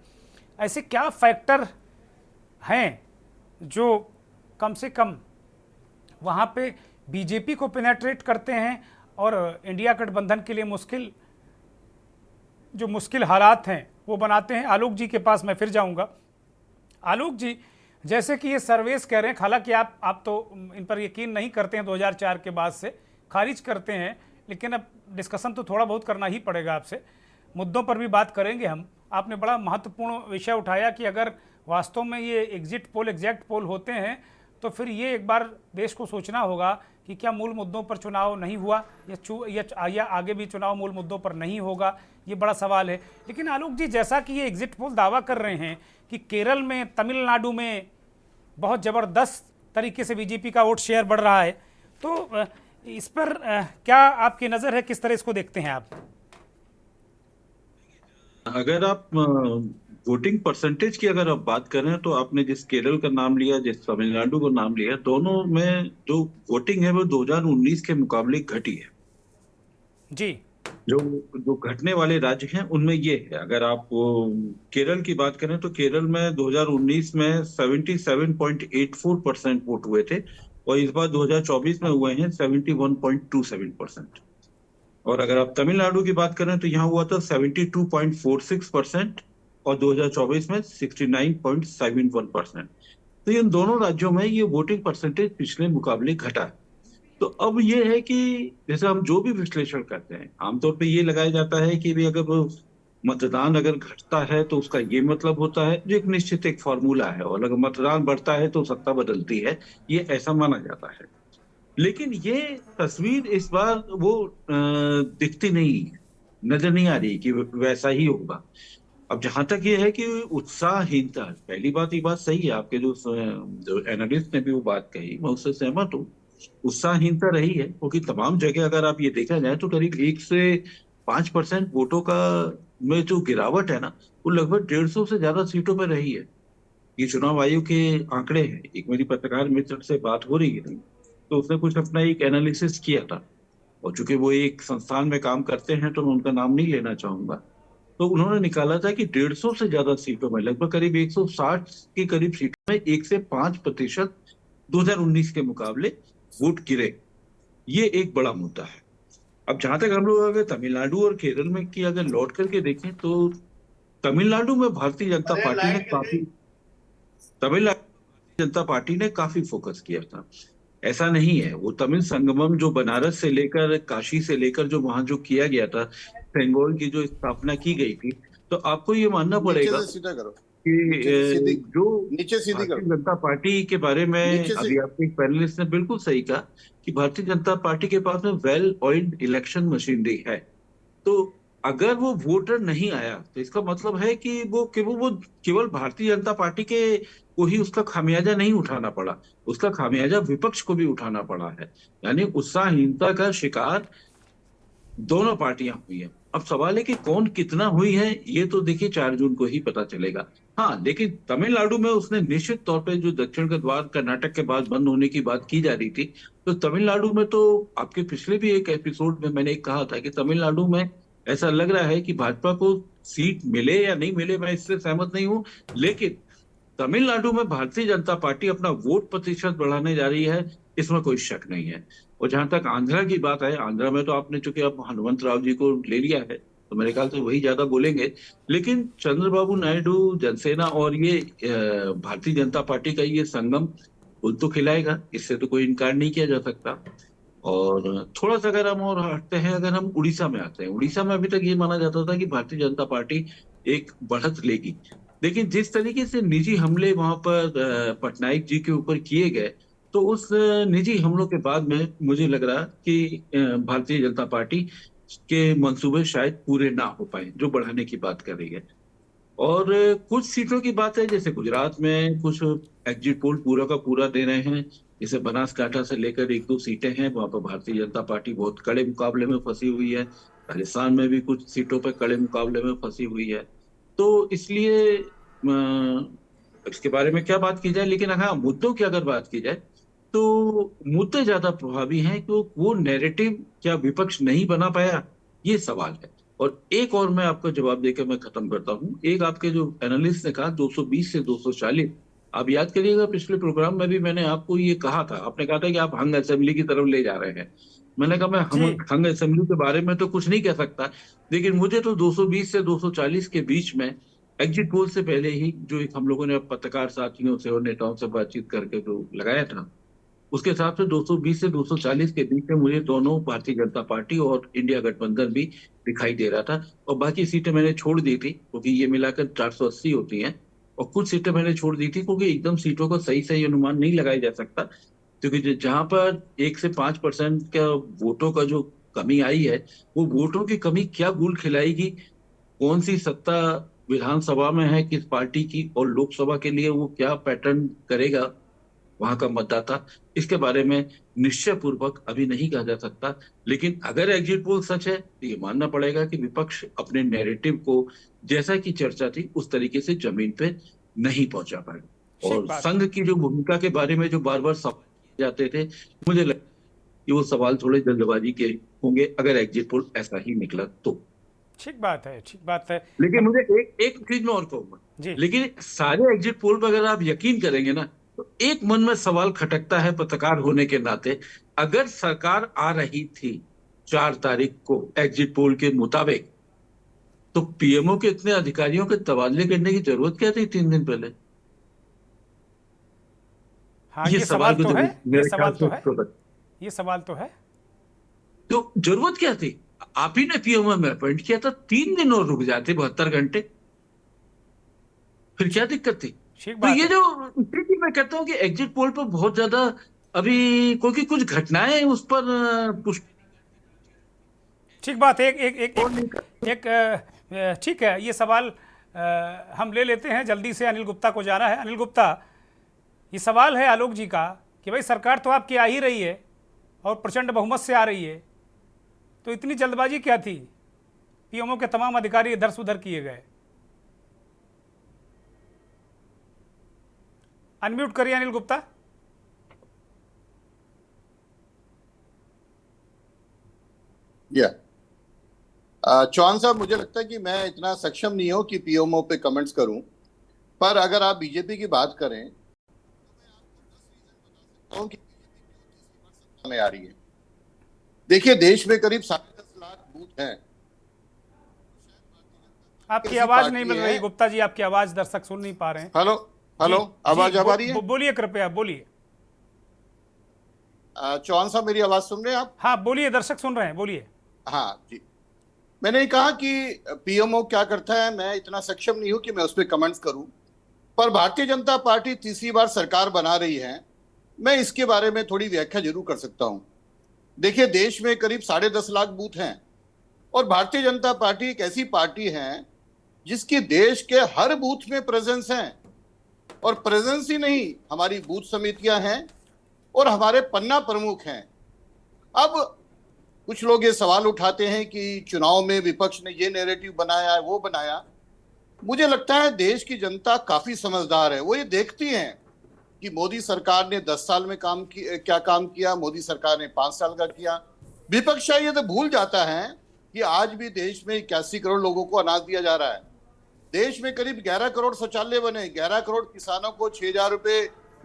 ऐसे क्या फैक्टर हैं जो कम से कम वहाँ पे बीजेपी को पेनेट्रेट करते हैं और इंडिया गठबंधन के लिए मुश्किल हालात हैं वो बनाते हैं? आलोक जी के पास मैं फिर जाऊंगा। आलोक जी, जैसे कि ये सर्वेस कह रहे हैं, हालांकि आप तो इन पर यकीन नहीं करते हैं, 2004 के बाद से खारिज करते हैं, लेकिन अब डिस्कशन तो थोड़ा बहुत करना ही पड़ेगा आपसे, मुद्दों पर भी बात करेंगे हम। आपने बड़ा महत्वपूर्ण विषय उठाया कि अगर वास्तव में ये एग्जिट पोल, एग्जैक्ट पोल होते हैं तो फिर ये एक बार देश को सोचना होगा कि क्या मूल मुद्दों पर चुनाव नहीं हुआ या आगे भी चुनाव मूल मुद्दों पर नहीं होगा, ये बड़ा सवाल है। लेकिन आलोक जी, जैसा कि ये एग्जिट पोल दावा कर रहे हैं कि केरल में, तमिलनाडु में बहुत ज़बरदस्त तरीके से बीजेपी का वोट शेयर बढ़ रहा है, तो इस पर क्या आपकी नज़र है, किस तरह इसको देखते हैं आप? अगर आप वोटिंग परसेंटेज की अगर आप बात करें तो आपने जिस केरल का नाम लिया, जिस तमिलनाडु का नाम लिया, दोनों में जो वोटिंग है वो 2019 के मुकाबले घटी है जी। जो घटने वाले राज्य हैं उनमें ये है। अगर आप केरल की बात करें तो केरल में 2019 में 77.84% वोट हुए थे और इस बार 2024 में हुए हैं 71.27%। और अगर आप तमिलनाडु की बात करें तो यहाँ हुआ था 72.46% और 2024 में 69.71%। तो इन दोनों राज्यों में ये वोटिंग परसेंटेज पिछले मुकाबले घटा है। तो अब ये है कि जैसे हम जो भी विश्लेषण करते हैं, आमतौर पे ये लगाया जाता है कि भी अगर मतदान अगर घटता है तो उसका ये मतलब होता है, जो एक निश्चित एक फॉर्मूला है, और अगर मतदान बढ़ता है तो सत्ता बदलती है, ये ऐसा माना जाता है। लेकिन ये तस्वीर इस बार वो दिखती नहीं है, नजर नहीं आ रही कि वैसा ही होगा। अब जहां तक ये है कि उत्साहहीनता, पहली बात, ये बात सही है आपके जो एनालिस्ट ने भी वो बात कही, मैं उससे सहमत हूँ। उत्साहहीनता रही है क्योंकि तमाम जगह अगर आप ये देखा जाए तो करीब 1 से 5% वोटों का में जो गिरावट है ना, वो लगभग 150 से ज्यादा सीटों पर रही है। ये चुनाव आयोग के आंकड़े हैं। एक मेरी पत्रकार मित्र से बात हो रही है तो उसने कुछ अपना एक एनालिसिस किया था, और चूंकि वो एक संस्थान में काम करते हैं तो मैं उनका नाम नहीं लेना चाहूंगा, तो उन्होंने निकाला था कि 150 से ज्यादा सीटों में, लगभग करीब 160 के करीब सीटों में 1 से 5% 2019 के मुकाबले वोट गिरे। ये एक बड़ा मुद्दा है। अब जहां तक हम लोग अगर तमिलनाडु और केरल में की अगर लौट करके देखें तो तमिलनाडु में भारतीय जनता पार्टी ने काफी फोकस किया था। ऐसा नहीं है, वो तमिल संगमम जो बनारस से लेकर, काशी से लेकर जो वहां जो किया गया था, सेंगोल की जो स्थापना की गई थी, तो आपको ये मानना पड़ेगा कि जो भारतीय जनता पार्टी के बारे में अभी आपके एक पैनलिस्ट ने बिल्कुल सही कहा कि भारतीय जनता पार्टी के पास में वेल ऑयल्ड इलेक्शन मशीनरी है। तो अगर वो वोटर नहीं आया तो इसका मतलब है कि वो केवल भारतीय जनता पार्टी के को ही उसका खामियाजा नहीं उठाना पड़ा, उसका खामियाजा विपक्ष को भी उठाना पड़ा है। यानी उत्साहहीनता का शिकार दोनों पार्टियां हुई हैं। अब सवाल है कि कौन कितना हुई है, ये तो देखिए 4 जून को ही पता चलेगा। हाँ, लेकिन तमिलनाडु में उसने निश्चित तौर पे, जो दक्षिण का द्वार कर्नाटक के बाद बंद होने की बात की जा रही थी, तो तमिलनाडु में तो आपके पिछले भी एक एपिसोड में मैंने कहा था कि तमिलनाडु में ऐसा लग रहा है कि भाजपा को सीट मिले या नहीं मिले, मैं इससे सहमत नहीं हूं, लेकिन तमिलनाडु में भारतीय जनता पार्टी अपना वोट प्रतिशत बढ़ाने जा रही है, इसमें कोई शक नहीं है। और जहां तक आंध्रा की बात है, आंध्रा में तो आपने चूंकि अब हनुमंत राव जी को ले लिया है तो मेरे ख्याल से वही ज्यादा बोलेंगे, लेकिन चंद्रबाबू नायडू, जनसेना और ये भारतीय जनता पार्टी का ये संगम फूल तो खिलाएगा, इससे तो कोई इनकार नहीं किया जा सकता। और थोड़ा सा अगर हम और हटते हैं, अगर हम उड़ीसा में आते हैं, उड़ीसा में अभी तक ये माना जाता था कि भारतीय जनता पार्टी एक बढ़त लेगी, लेकिन जिस तरीके से निजी हमले वहां पर पटनायक जी के ऊपर किए गए, तो उस निजी हमलों के बाद में मुझे लग रहा कि भारतीय जनता पार्टी के मंसूबे शायद पूरे ना हो पाए जो बढ़ाने की बात कर रही है। और कुछ सीटों की बात है, जैसे गुजरात में कुछ एग्जिट पोल पूरा का पूरा दे रहे हैं, जैसे बनासकांठा से लेकर एक दो सीटें हैं वहां पर भारतीय जनता पार्टी बहुत कड़े मुकाबले में फंसी हुई है। राजस्थान में भी कुछ सीटों पर कड़े मुकाबले में फंसी हुई है। तो इसलिए इसके बारे में क्या बात की जाए, लेकिन हाँ मुद्दों की अगर बात की जाए तो मुद्दे ज्यादा प्रभावी हैं कि वो नैरेटिव क्या विपक्ष नहीं बना पाया, ये सवाल है। और एक और मैं आपका जवाब देकर मैं खत्म करता हूँ। एक आपके जो एनालिस्ट ने कहा 220 से 240, आप याद करिएगा पिछले प्रोग्राम में भी मैंने आपको ये कहा था, आपने कहा था कि आप हंग असेंबली की तरफ ले जा रहे हैं। मैंने कहा मैं जी हंग असेंबली के बारे में तो कुछ नहीं कह सकता, लेकिन मुझे तो 220 से 240 के बीच में एग्जिट पोल से पहले ही जो एक हम लोगों ने पत्रकार साथियों से और नेताओं से बातचीत करके जो लगाया था, उसके हिसाब से 220 से 240 के बीच में मुझे दोनों भारतीय जनता पार्टी और इंडिया गठबंधन भी दिखाई दे रहा था। और बाकी सीटें मैंने छोड़ दी थी क्योंकि ये मिलाकर 480 होती हैं, और कुछ सीटें मैंने छोड़ दी थी क्योंकि एकदम सीटों का सही सही अनुमान नहीं लगाया जा सकता, क्योंकि जहां पर 1 से 5% का वोटों का जो कमी आई है, वो वोटों की कमी क्या गुल खिलाएगी, कौन सी सत्ता विधानसभा में है किस पार्टी की, और लोकसभा के लिए वो क्या पैटर्न करेगा वहां का मतदाता, इसके बारे में निश्चय पूर्वक अभी नहीं कहा जा सकता। लेकिन अगर एग्जिट पोल सच है तो ये मानना पड़ेगा कि विपक्ष अपने नैरेटिव को जैसा कि चर्चा थी उस तरीके से जमीन पे नहीं पहुंचा पाए। ठीक और बात संघ की जो भूमिका के बारे में जो बार बार सवाल किए जाते थे, मुझे लगता है कि वो सवाल थोड़े जल्दबाजी के होंगे अगर एग्जिट पोल ऐसा ही निकला तो। ठीक बात है, ठीक बात है। लेकिन हम मुझे एक एक चीज में और कहूंगा, जी लेकिन सारे एग्जिट पोल पर अगर आप यकीन करेंगे ना, तो एक मन में सवाल खटकता है पत्रकार होने के नाते, अगर सरकार आ रही थी 4 तारीख को एग्जिट पोल के मुताबिक, तो पीएमओ के इतने अधिकारियों के तबादले करने की जरूरत क्या थी 3 दिन पहले? हाँ, ये ये सवाल सवाल को तो है, जरूर ये मेरे ख्याल सवाल से तो है, ये सवाल तो है। तो जरूरत क्या थी? आप ही ने पीएमओ में अपॉइंट किया था, 3 दिन और रुक जाते 72 घंटे, फिर क्या दिक्कत थी? ठीक तो बात ये है। जो स्थिति मैं कहता हूँ कि एग्जिट पोल पर बहुत ज्यादा अभी, क्योंकि कुछ घटनाएं उस पर पुष्टि ठीक बात है। एक एक एक और नहीं कर। एक, ठीक है, ये सवाल हम ले लेते हैं। जल्दी से अनिल गुप्ता को जाना है। अनिल गुप्ता, ये सवाल है आलोक जी का कि भाई सरकार तो आपकी आ ही रही है और प्रचंड बहुमत से आ रही है, तो इतनी जल्दबाजी क्या थी? पीएमओ के तमाम अधिकारी इधर से उधर किए गए। अनम्यूट करिए अनिल गुप्ता। या चौहान साहब, मुझे लगता है कि मैं इतना सक्षम नहीं हूं कि पीएमओ पे कमेंट्स करूं, पर अगर आप बीजेपी की बात करें तो में आ रही है। देखिए, देश में करीब 10.5 लाख बूथ हैं। आपकी कैसी आवाज पार्टी नहीं मिल है? रही गुप्ता जी, आपकी आवाज दर्शक सुन नहीं पा रहे हैं। हेलो हेलो, जी, आवाज जी, अब आ रही है? बोलिए कृपया, बोलिए। चौहान साहब, मेरी आवाज सुन रहे हैं आप? हाँ बोलिए, दर्शक सुन रहे हैं, बोलिए। हाँ जी, मैंने कहा कि पीएमओ क्या करता है, मैं इतना सक्षम नहीं हूं कि मैं उस पर कमेंट्स करूं, पर भारतीय जनता पार्टी तीसरी बार सरकार बना रही है, मैं इसके बारे में थोड़ी व्याख्या जरूर कर सकता हूं। देखिए, देश में करीब 10.5 लाख बूथ हैं और भारतीय जनता पार्टी एक ऐसी पार्टी है जिसकी देश के हर बूथ में प्रेजेंस है। और प्रेजेंस ही नहीं, हमारी बूथ समितियां हैं और हमारे पन्ना प्रमुख हैं। अब कुछ लोग ये सवाल उठाते हैं कि चुनाव में विपक्ष ने ये नैरेटिव बनाया है, वो बनाया। मुझे लगता है देश की जनता काफी समझदार है, वो ये देखती है कि मोदी सरकार ने 10 साल में क्या काम किया, मोदी सरकार ने 5 साल का किया। विपक्ष ये तो भूल जाता है कि आज भी देश में 81 करोड़ लोगों को अनाज दिया जा रहा है। देश में करीब 11 करोड़ शौचालय बने, 11 करोड़ किसानों को 6,000 रुपए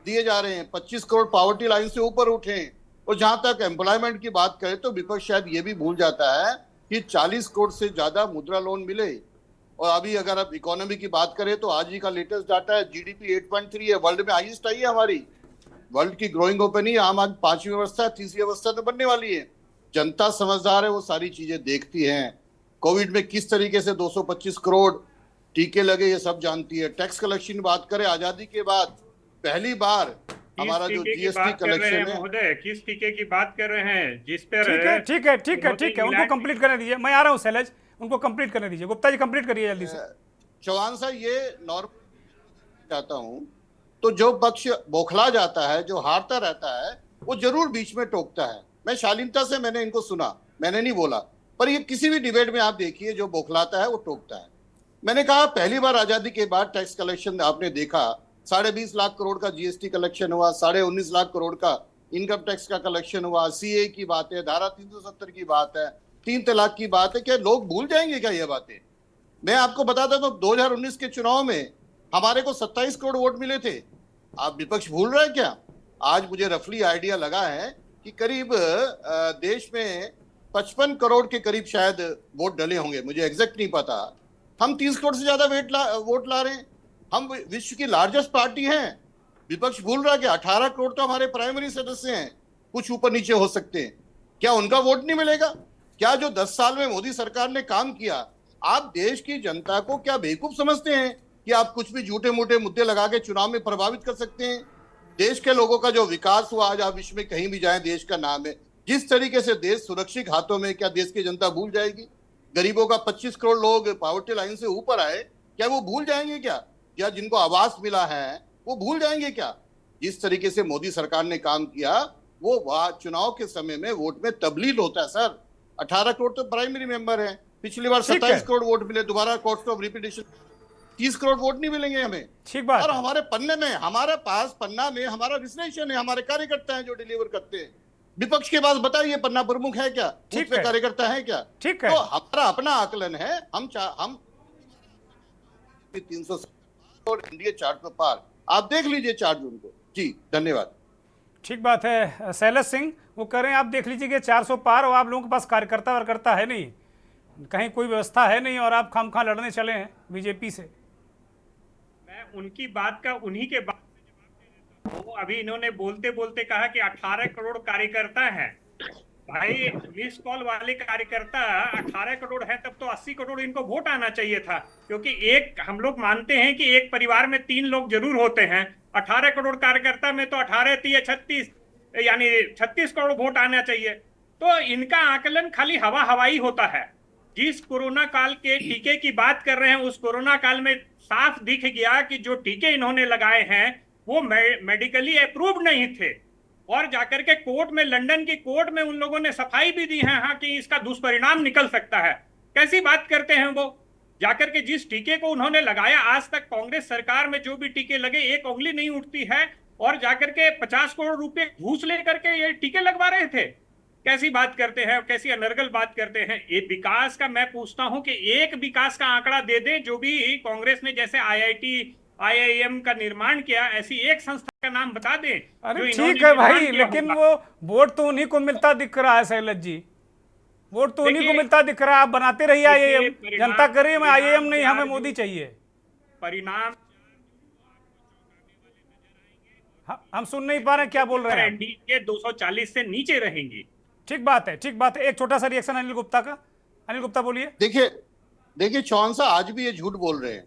दिए जा रहे हैं, 25 करोड़ पॉवर्टी लाइन से ऊपर उठे। और जहां तक एम्प्लॉयमेंट की बात करें तो विपक्ष शायद ये भी भूल जाता है कि 40 करोड़ से ज्यादा मुद्रा लोन मिले। और अभी अगर आप इकोनॉमी की बात करें तो आज ही का लेटेस्ट डाटा है, जीडीपी 8.3 है, वर्ल्ड में हाईएस्ट आई है हमारी। वर्ल्ड की ग्रोइंग ओपनिंग, आम आज 5वीं अवस्था, तीसरी अवस्था तो बनने वाली है। जनता समझदार है, वो सारी चीजें देखती हैं। कोविड में किस तरीके से 225 करोड़ टीके लगे, ये सब जानती है। टैक्स कलेक्शन की बात करें, आजादी के बाद पहली बार हमारा जो टीके की जीएसटी बात कर रहे कलेक्शन हैं है। महोदय? किस टीके की बात कर रहे हैं जिस पर ठीक है ठीक है ठीक है विरोधी ठीक है, उनको मिलान- कंप्लीट करने दीजिए। मैं आ रहा हूँ शैलेज, उनको कंप्लीट करने दीजिए। गुप्ता जी कंप्लीट करिए जल्दी से। चौहान साहब, ये नॉर्मल चाहता हूं, तो जो पक्ष बौखला जाता है, जो हारता रहता है, वो जरूर बीच में टोकता है। मैं शालीनता से मैंने इनको सुना, मैंने नहीं बोला, पर ये किसी भी डिबेट में आप देखिए, जो बौखलाता है वो टोकता है। मैंने कहा पहली बार आजादी के बाद टैक्स कलेक्शन आपने देखा, 20.5 लाख करोड़ का जीएसटी कलेक्शन हुआ, 19.5 लाख करोड़ का इनकम टैक्स का कलेक्शन हुआ, सीए की बात है, धारा 370 की बात है, 3 तलाक की बात है। क्या लोग भूल जाएंगे क्या ये बातें? मैं आपको बताता हूं, 2019 के चुनाव में हमारे को 27 करोड़ वोट मिले थे। आप विपक्ष भूल रहे हैं क्या? आज मुझे रफली आइडिया लगा है कि करीब देश में 55 करोड़ के करीब शायद वोट डले होंगे, मुझे एग्जैक्ट नहीं पता। हम 30 करोड़ से ज्यादा वोट ला रहे हैं। हम विश्व की लार्जेस्ट पार्टी हैं। विपक्ष भूल रहा है कि 18 करोड़ तो हमारे प्राइमरी सदस्य हैं, कुछ ऊपर नीचे हो सकते हैं। क्या उनका वोट नहीं मिलेगा? क्या जो 10 साल में मोदी सरकार ने काम किया, आप देश की जनता को क्या बेवकूफ समझते हैं कि आप कुछ भी झूठे मूठे मुद्दे लगा के चुनाव में प्रभावित कर सकते हैं? देश के लोगों का जो विकास हुआ, आज आप विश्व में कहीं भी जाएं, देश का नाम है। जिस तरीके से देश सुरक्षित हाथों में, क्या देश की जनता भूल जाएगी? गरीबों का 25 करोड़ लोग पॉवर्टी लाइन से ऊपर आए, क्या वो भूल जाएंगे क्या? या जिनको आवास मिला है वो भूल जाएंगे क्या? जिस तरीके से मोदी सरकार ने काम किया, वो चुनाव के समय में वोट में तब्दील होता है सर। 18 करोड़ तो प्राइमरी मेंबर है, पिछली बार 27 करोड़ वोट मिले, दोबारा court of repetition 30 crore vote नहीं मिलेंगे हमें। ठीक बात और है। हमारे पन्ने में, हमारे पास पन्ना में हमारा विश्लेषण है, हमारे कार्यकर्ता हैं जो डिलीवर करते हैं। विपक्ष के पास बताइए पन्ना प्रमुख है क्या? ठीक पे है। कार्यकर्ता है क्या? ठीक है। तो हमारा अपना आकलन है। हम 300 और एनडीए 400 पार। आप देख लीजिए 4 जून को। जी धन्यवाद। ठीक बात है। शैलेश सिंह वो कह रहे हैं आप देख लीजिए कि 400 पार, और आप लोगों के पास कार्यकर्ता वर्कर्ता है नहीं, कहीं कोई व्यवस्था है नहीं, और आप खामखा लड़ने चले हैं बीजेपी से। मैं उनकी बात का उन्हीं के बात में जवाब दे देता हूं। अभी इन्होंने बोलते बोलते कहा कि 18 करोड़ कार्यकर्ता हैं। भाई, मिस कॉल वाले कार्यकर्ता 18 करोड़ है, तब तो 80 करोड़ इनको वोट आना चाहिए था, क्योंकि एक हम लोग मानते हैं कि एक परिवार में 3 लोग जरूर होते हैं। 18 करोड़ कार्यकर्ता में तो 18 3 36, यानी 36 करोड़ वोट आना चाहिए। तो इनका आकलन खाली हवाई होता है। जिस कोरोना काल के टीके की बात कर रहे हैं, उस कोरोना काल में साफ दिख गया कि जो टीके इन्होंने लगाए हैं वो मेडिकली अप्रूव्ड नहीं थे, और जाकर के कोर्ट में, लंदन की कोर्ट में उन लोगों ने सफाई भी दी है हाँ कि इसका दुष्परिणाम निकल सकता है। कैसी बात करते हैं वो? जाकर के जिस टीके को उन्होंने लगाया, आज तक कांग्रेस सरकार में जो भी टीके लगे एक उंगली नहीं उठती है, और जाकर के 50 करोड़ रुपए घूस लेकर के ये टीके लगवा रहे थे। कैसी बात करते हैं, कैसी अनर्गल बात करते हैं। ये विकास का मैं पूछता हूं कि एक विकास का आंकड़ा दे दे जो भी कांग्रेस ने, जैसे आईआईटी IIM का निर्माण किया, ऐसी एक संस्था का नाम बता दें। अरे ठीक है भाई, लेकिन वो वोट तो उन्हीं को मिलता दिख रहा है शैलेश जी, वोट तो उन्हीं को मिलता दिख रहा है। आप बनाते रहिए IIM, जनता करे मैं IIM नहीं, हमें मोदी चाहिए। परिणाम हम सुन नहीं पा रहे क्या बोल रहे हैं। एनडीए 240 से नीचे रहेंगी। ठीक बात है, ठीक बात है। एक छोटा सा रिएक्शन अनिल गुप्ता का। अनिल गुप्ता बोलिए। देखिए चौहान साहब, आज भी ये झूठ बोल रहे हैं।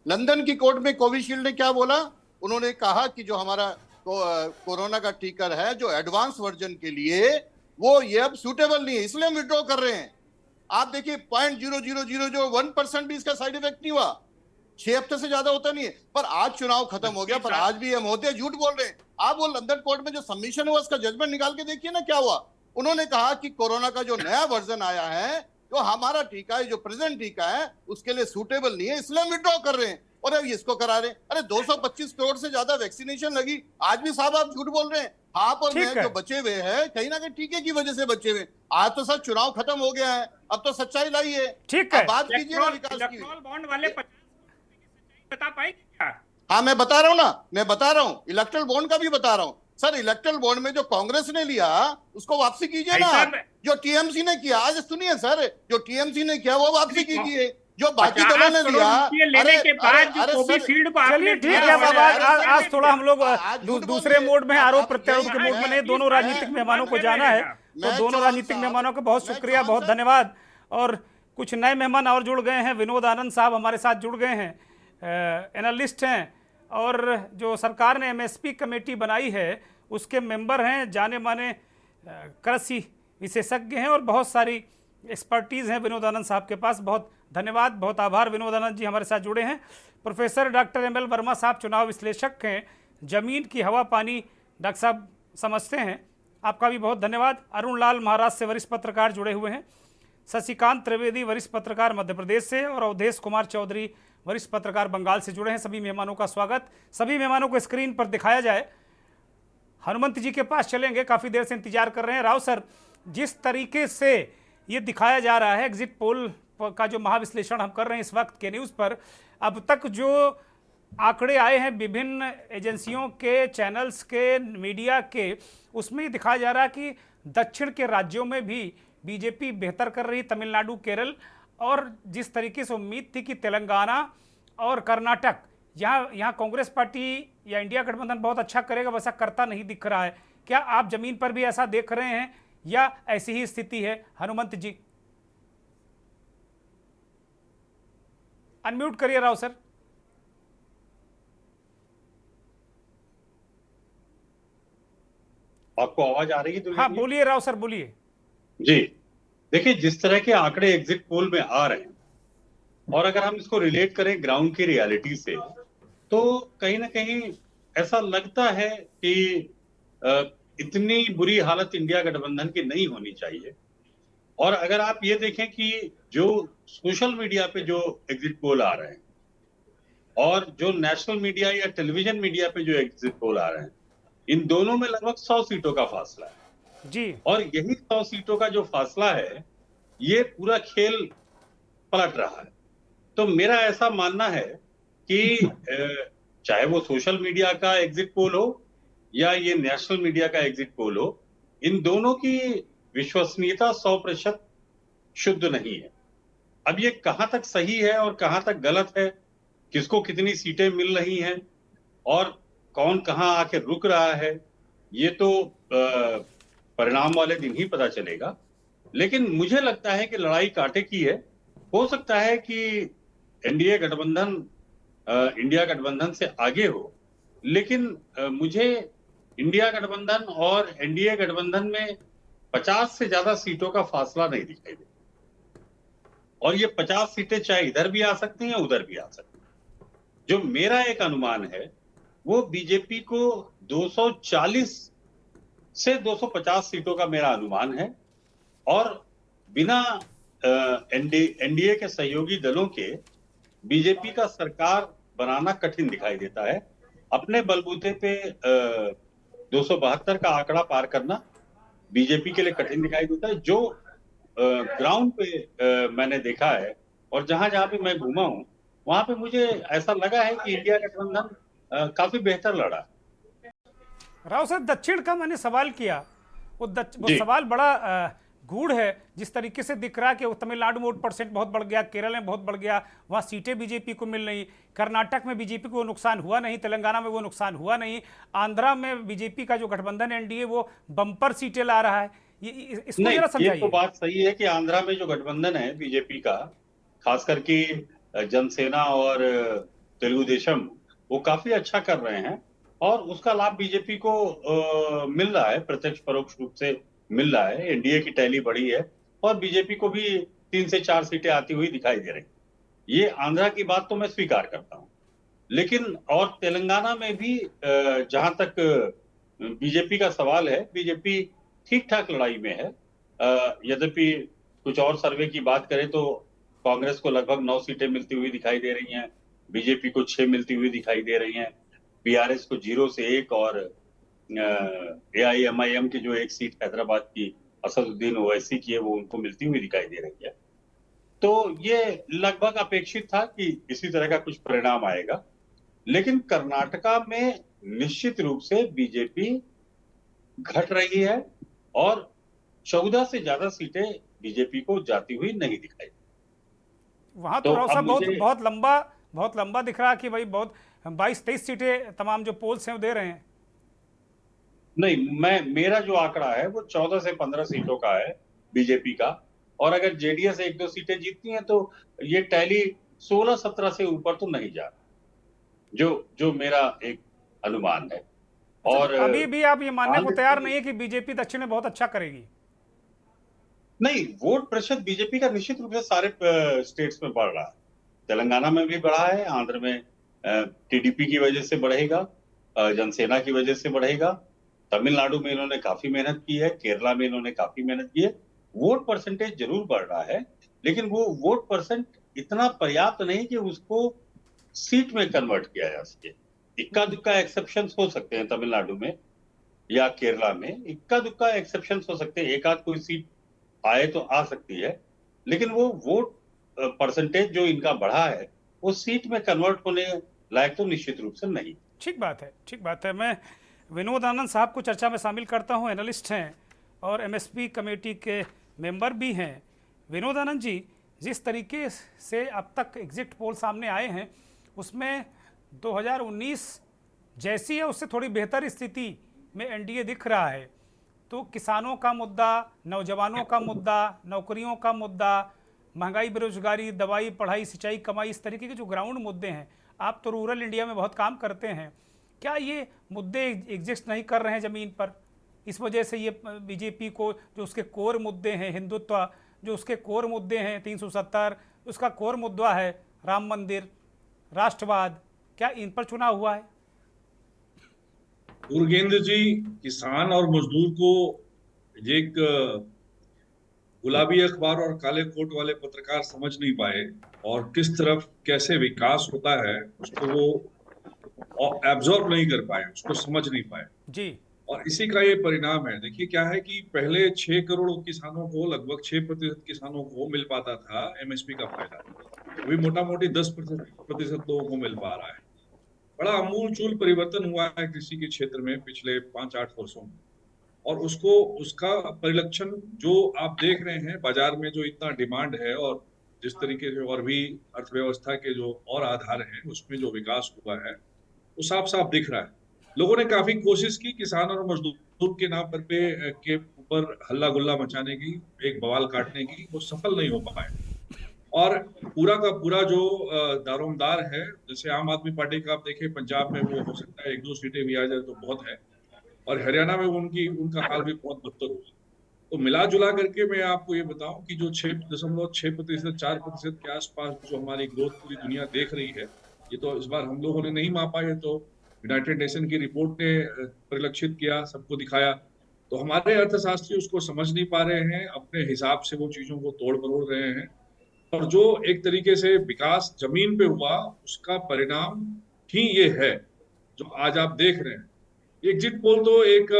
लंदन की कोर्ट में कोविशील्ड ने क्या बोला? उन्होंने कहा कि जो हमारा कोरोना का टीका है, जो एडवांस वर्जन के लिए, वो ये अब सूटेबल नहीं है, इसलिए हम विड्रॉ कर रहे हैं। आप देखिए 0.0001% भी इसका साइड इफेक्ट नहीं हुआ। 6 हफ्ते से ज्यादा होता नहीं है। पर आज चुनाव खत्म हो गया, पर आज भी हम होते झूठ बोल रहे हैं। आप वो लंदन कोर्ट में जो सबमिशन हुआ, उसका जजमेंट निकाल के देखिए ना क्या हुआ। उन्होंने कहा कि कोरोना का जो नया वर्जन आया है, जो हमारा टीका है, जो प्रेजेंट टीका है, उसके लिए सूटेबल नहीं है, इसलिए हम विड्रॉ कर रहे हैं और अब इसको करा रहे हैं। अरे 225 करोड़ से ज्यादा वैक्सीनेशन लगी, आज भी साहब आप झूठ बोल रहे हैं। आप और मैं जो बचे हुए हैं, कहीं ना कहीं टीके की वजह से बचे हुए। आज तो सर चुनाव खत्म हो गया है, अब तो सच्चाई लाइए। ठीक है, बात कीजिए ना विकास की। बॉन्ड वाले बता पाएंगे क्या? हाँ मैं बता रहा हूँ ना, मैं बता रहा हूँ, इलेक्ट्रल बॉन्ड का भी बता रहा हूँ सर। इलेक्ट्रल बॉन्ड में जो कांग्रेस ने लिया, उसको वापसी कीजिए ना। जो टीएमसी ने किया, आज सुनिए सर, जो टीएमसी ने किया वो वापसी कीजिए। जो बाकी दलों ने लिया, लेने के बाद जो कोविशील्ड को चलिए ठीक है। आज थोड़ा हम लोग दूसरे मोड में, आरोप प्रत्यारोप के मोड में नहीं, दोनों राजनीतिक मेहमानों को जाना है। तो दोनों राजनीतिक मेहमानों का बहुत शुक्रिया, बहुत धन्यवाद। और कुछ नए मेहमान और जुड़ गए हैं। विनोद आनंद साहब हमारे साथ जुड़ गए हैं, एनालिस्ट हैं और जो सरकार ने एमएसपी कमेटी बनाई है उसके मेंबर हैं, जाने माने कृषि विशेषज्ञ हैं और बहुत सारी एक्सपर्टीज़ हैं विनोद आनंद साहब के पास। बहुत धन्यवाद, बहुत आभार विनोद आनंद जी हमारे साथ जुड़े हैं। Professor doctor M L Verma साहब चुनाव विश्लेषक हैं, ज़मीन की हवा पानी डॉक्टर साहब समझते हैं, आपका भी बहुत धन्यवाद। अरुण लाल महाराष्ट्र से वरिष्ठ पत्रकार जुड़े हुए हैं, शशिकांत त्रिवेदी वरिष्ठ पत्रकार मध्य प्रदेश से और अवधेश कुमार चौधरी वरिष्ठ पत्रकार बंगाल से जुड़े हैं। सभी मेहमानों का स्वागत। सभी मेहमानों को स्क्रीन पर दिखाया जाए। हनुमंत जी के पास चलेंगे, काफ़ी देर से इंतजार कर रहे हैं। राव सर, जिस तरीके से ये दिखाया जा रहा है एग्जिट पोल का जो महाविश्लेषण हम कर रहे हैं इस वक्त के न्यूज़ पर, अब तक जो आंकड़े आए हैं विभिन्न एजेंसियों के, चैनल्स के, मीडिया के, उसमें ये दिखाया जा रहा है कि दक्षिण के राज्यों में भी बीजेपी बेहतर कर रही, तमिलनाडु, केरल, और जिस तरीके से उम्मीद थी कि तेलंगाना और कर्नाटक, यहाँ कांग्रेस पार्टी या इंडिया गठबंधन बहुत अच्छा करेगा, वैसा करता नहीं दिख रहा है। क्या आप जमीन पर भी ऐसा देख रहे हैं या ऐसी ही स्थिति है? हनुमंत जी अनम्यूट करिए राव सर। आपको आवाज आ रही है? हाँ बोलिए राव सर, बोलिए जी। देखिए, जिस तरह के आंकड़े एग्जिट पोल में आ रहे हैं और अगर हम इसको रिलेट करें ग्राउंड की रियलिटी से, तो कहीं ना कहीं ऐसा लगता है कि इतनी बुरी हालत इंडिया गठबंधन की नहीं होनी चाहिए। और अगर आप ये देखें कि जो सोशल मीडिया पे जो एग्जिट पोल आ रहे हैं और जो नेशनल मीडिया या टेलीविजन मीडिया पे जो एग्जिट पोल आ रहे हैं, इन दोनों में लगभग 100 सीटों का फासला है जी। और यही 100 सीटों का जो फासला है, ये पूरा खेल पलट रहा है। तो मेरा ऐसा मानना है कि चाहे वो सोशल मीडिया का एग्जिट पोल हो या ये नेशनल मीडिया का एग्जिट पोल हो, इन दोनों की विश्वसनीयता 100% शुद्ध नहीं है। अब ये कहां तक सही है और कहां तक गलत है, किसको कितनी सीटें मिल रही हैं और कौन कहां आके रुक रहा है, ये तो परिणाम वाले दिन ही पता चलेगा। लेकिन मुझे लगता है कि लड़ाई कांटे की है। हो सकता है कि एनडीए गठबंधन इंडिया गठबंधन से आगे हो, लेकिन मुझे इंडिया गठबंधन और एनडीए गठबंधन में 50 से ज्यादा सीटों का फासला नहीं दिखाई देता। और ये 50 सीटें चाहे इधर भी आ सकती हैं, उधर भी आ सकती हैं। जो मेरा एक अनुमान है वो बीजेपी को 240 से 250 सीटों का मेरा अनुमान है। और बिना एनडीए के सहयोगी दलों के बीजेपी का सरकार बनाना कठिन दिखाई देता है। अपने बलबूते पे 272 का आंकड़ा पार करना बीजेपी के लिए कठिन दिखाई देता है। जो ग्राउंड पे मैंने देखा है और जहां जहां पे मैं घूमा हूं, वहां पे मुझे ऐसा लगा है कि इंडिया गठबंधन काफी बेहतर लड़ा है। राव सर, दक्षिण का मैंने सवाल किया, वो सवाल बड़ा गूढ़ है। जिस तरीके से दिख रहा है कि तमिलनाडु में वोट परसेंट बहुत बढ़ गया, केरल में बहुत बढ़ गया, वहाँ सीटें बीजेपी को मिल रही, कर्नाटक में बीजेपी को नुकसान हुआ नहीं, तेलंगाना में वो नुकसान हुआ नहीं, आंध्रा में बीजेपी का जो गठबंधन एनडीए वो बम्पर सीटें ला रहा है। इसको जरा समझाइए। ये तो बात सही है कि आंध्रा में जो गठबंधन है बीजेपी का, खासकर की जनसेना और तेलुगु देशम, वो काफी अच्छा कर रहे हैं और उसका लाभ बीजेपी को मिल रहा है, प्रत्यक्ष परोक्ष रूप से मिल रहा है। एनडीए की टैली बढ़ी है और बीजेपी को भी 3 से 4 सीटें आती हुई दिखाई दे रही। ये आंध्रा की बात तो मैं स्वीकार करता हूं, लेकिन और तेलंगाना में भी जहां तक बीजेपी का सवाल है, बीजेपी ठीक ठाक लड़ाई में है। यद्यपि कुछ और सर्वे की बात करें तो कांग्रेस को लगभग 9 सीटें मिलती हुई दिखाई दे रही हैं, बीजेपी को 6 मिलती हुई दिखाई दे रही हैं, बीआरएस को 0 से 1 और एआईएमआईएम की जो एक सीट हैदराबाद की असदुद्दीन ओवैसी की है वो उनको मिलती हुई दिखाई दे रही है। तो ये लगभग अपेक्षित था कि इसी तरह का कुछ परिणाम आएगा। लेकिन कर्नाटका में निश्चित रूप से बीजेपी घट रही है और 14 से ज्यादा सीटें बीजेपी को जाती हुई नहीं दिखाई। वहां तो राव साहब बहुत लंबा दिख रहा है कि भाई बहुत 22-23 सीटें तमाम जो पोल्स हैं वो दे रहे हैं। नहीं, मेरा जो आंकड़ा है वो 14 से 15 सीटों का है बीजेपी का, और अगर जेडीएस 1-2 सीटें जीतती हैं तो ये टैली 16-17 से ऊपर तो नहीं जा रहा। जो जो मेरा एक अनुमान है। और तो अभी भी आप ये मानने को आगे- तैयार नहीं है कि बीजेपी दक्षिण में बहुत अच्छा करेगी? नहीं, वोट प्रतिशत बीजेपी का निश्चित रूप से सारे स्टेट्स में बढ़ रहा है। तेलंगाना में भी बढ़ा है, आंध्र में टीडीपी की वजह से बढ़ेगा, जनसेना की वजह से बढ़ेगा, तमिलनाडु में इन्होंने काफी मेहनत की है, केरला में इन्होंने काफी मेहनत की है। वोट परसेंटेज जरूर बढ़ रहा है, लेकिन वो वोट परसेंट इतना पर्याप्त नहीं कि उसको सीट में कन्वर्ट किया जा सके। इक्का दुक्का एक्सेप्शंस हो सकते हैं तमिलनाडु में या केरला में, इक्का दुक्का एक्सेप्शंस हो सकते हैं, एक आध कोई सीट आए तो आ सकती है, लेकिन वो वोट परसेंटेज जो इनका बढ़ा है वो सीट में कन्वर्ट होने लायक तो निश्चित रूप से नहीं। ठीक बात है, ठीक बात है। मैं विनोद आनंद साहब को चर्चा में शामिल करता हूं, एनालिस्ट हैं और एमएसपी कमेटी के मेंबर भी हैं। विनोद आनंद जी, जिस तरीके से अब तक एग्जिट पोल सामने आए हैं उसमें 2019 जैसी है उससे थोड़ी बेहतर स्थिति में एनडीए दिख रहा है। तो किसानों का मुद्दा, नौजवानों का मुद्दा, नौकरियों का मुद्दा, महंगाई, बेरोजगारी, दवाई, पढ़ाई, सिंचाई, कमाई, इस तरीके के जो ग्राउंड मुद्दे हैं, आप तो रूरल इंडिया में बहुत काम करते हैं, क्या ये मुद्दे एग्जिस्ट नहीं कर रहे हैं ज़मीन पर? इस वजह से ये बीजेपी को जो उसके कोर मुद्दे हैं, हिंदुत्व जो उसके कोर मुद्दे हैं, 370 उसका कोर मुद्दा है, राम मंदिर, राष्ट्रवाद, क्या इन पर चुनाव हुआ है? उर्गेंद्र जी, किसान और मजदूर को एक गुलाबी अखबार और काले कोट वाले पत्रकार समझ नहीं पाए, और किस तरफ कैसे विकास होता है उसको वो एब्जॉर्ब नहीं कर पाए, उसको समझ नहीं पाए। जी। और इसी का ये परिणाम है। देखिए क्या है कि पहले 6 करोड़ किसानों को, लगभग 6% किसानों को मिल पाता था एमएसपी का फायदा। अभी मोटा मोटी 10% लोगों को मिल पा रहा है। बड़ा आमूलचूल परिवर्तन हुआ है कृषि के क्षेत्र में पिछले 5-8 वर्षों में, और उसका परिलक्षण जो आप देख रहे हैं बाजार में, जो इतना डिमांड है और जिस तरीके से और भी अर्थव्यवस्था के जो और आधार हैं उसमें जो विकास हुआ है वो साफ साफ दिख रहा है। लोगों ने काफी कोशिश की किसान और मजदूर के नाम पर के ऊपर हल्ला गुल्ला मचाने की, एक बवाल काटने की, वो सफल नहीं हो पाए। और पूरा का पूरा जो दारोमदार है, जैसे आम आदमी पार्टी का आप देखें, पंजाब में वो हो सकता है 1-2 सीटें भी आ जाए तो बहुत है, और हरियाणा में उनका हाल भी बहुत बदतर हुआ। तो मिला जुला करके मैं आपको ये बताऊं कि जो 6.6%, 4% के आसपास जो हमारी ग्रोथ पूरी दुनिया देख रही है, ये तो इस बार हम लोगों ने नहीं मापा, ये तो यूनाइटेड नेशन की रिपोर्ट ने परिलक्षित किया, सबको दिखाया। तो हमारे अर्थशास्त्री उसको समझ नहीं पा रहे हैं, अपने हिसाब से वो चीजों को तोड़ मरोड़ रहे हैं, और जो एक तरीके से विकास जमीन पे हुआ उसका परिणाम ही ये है जो आज आप देख रहे हैं। एग्जिट पोल तो एक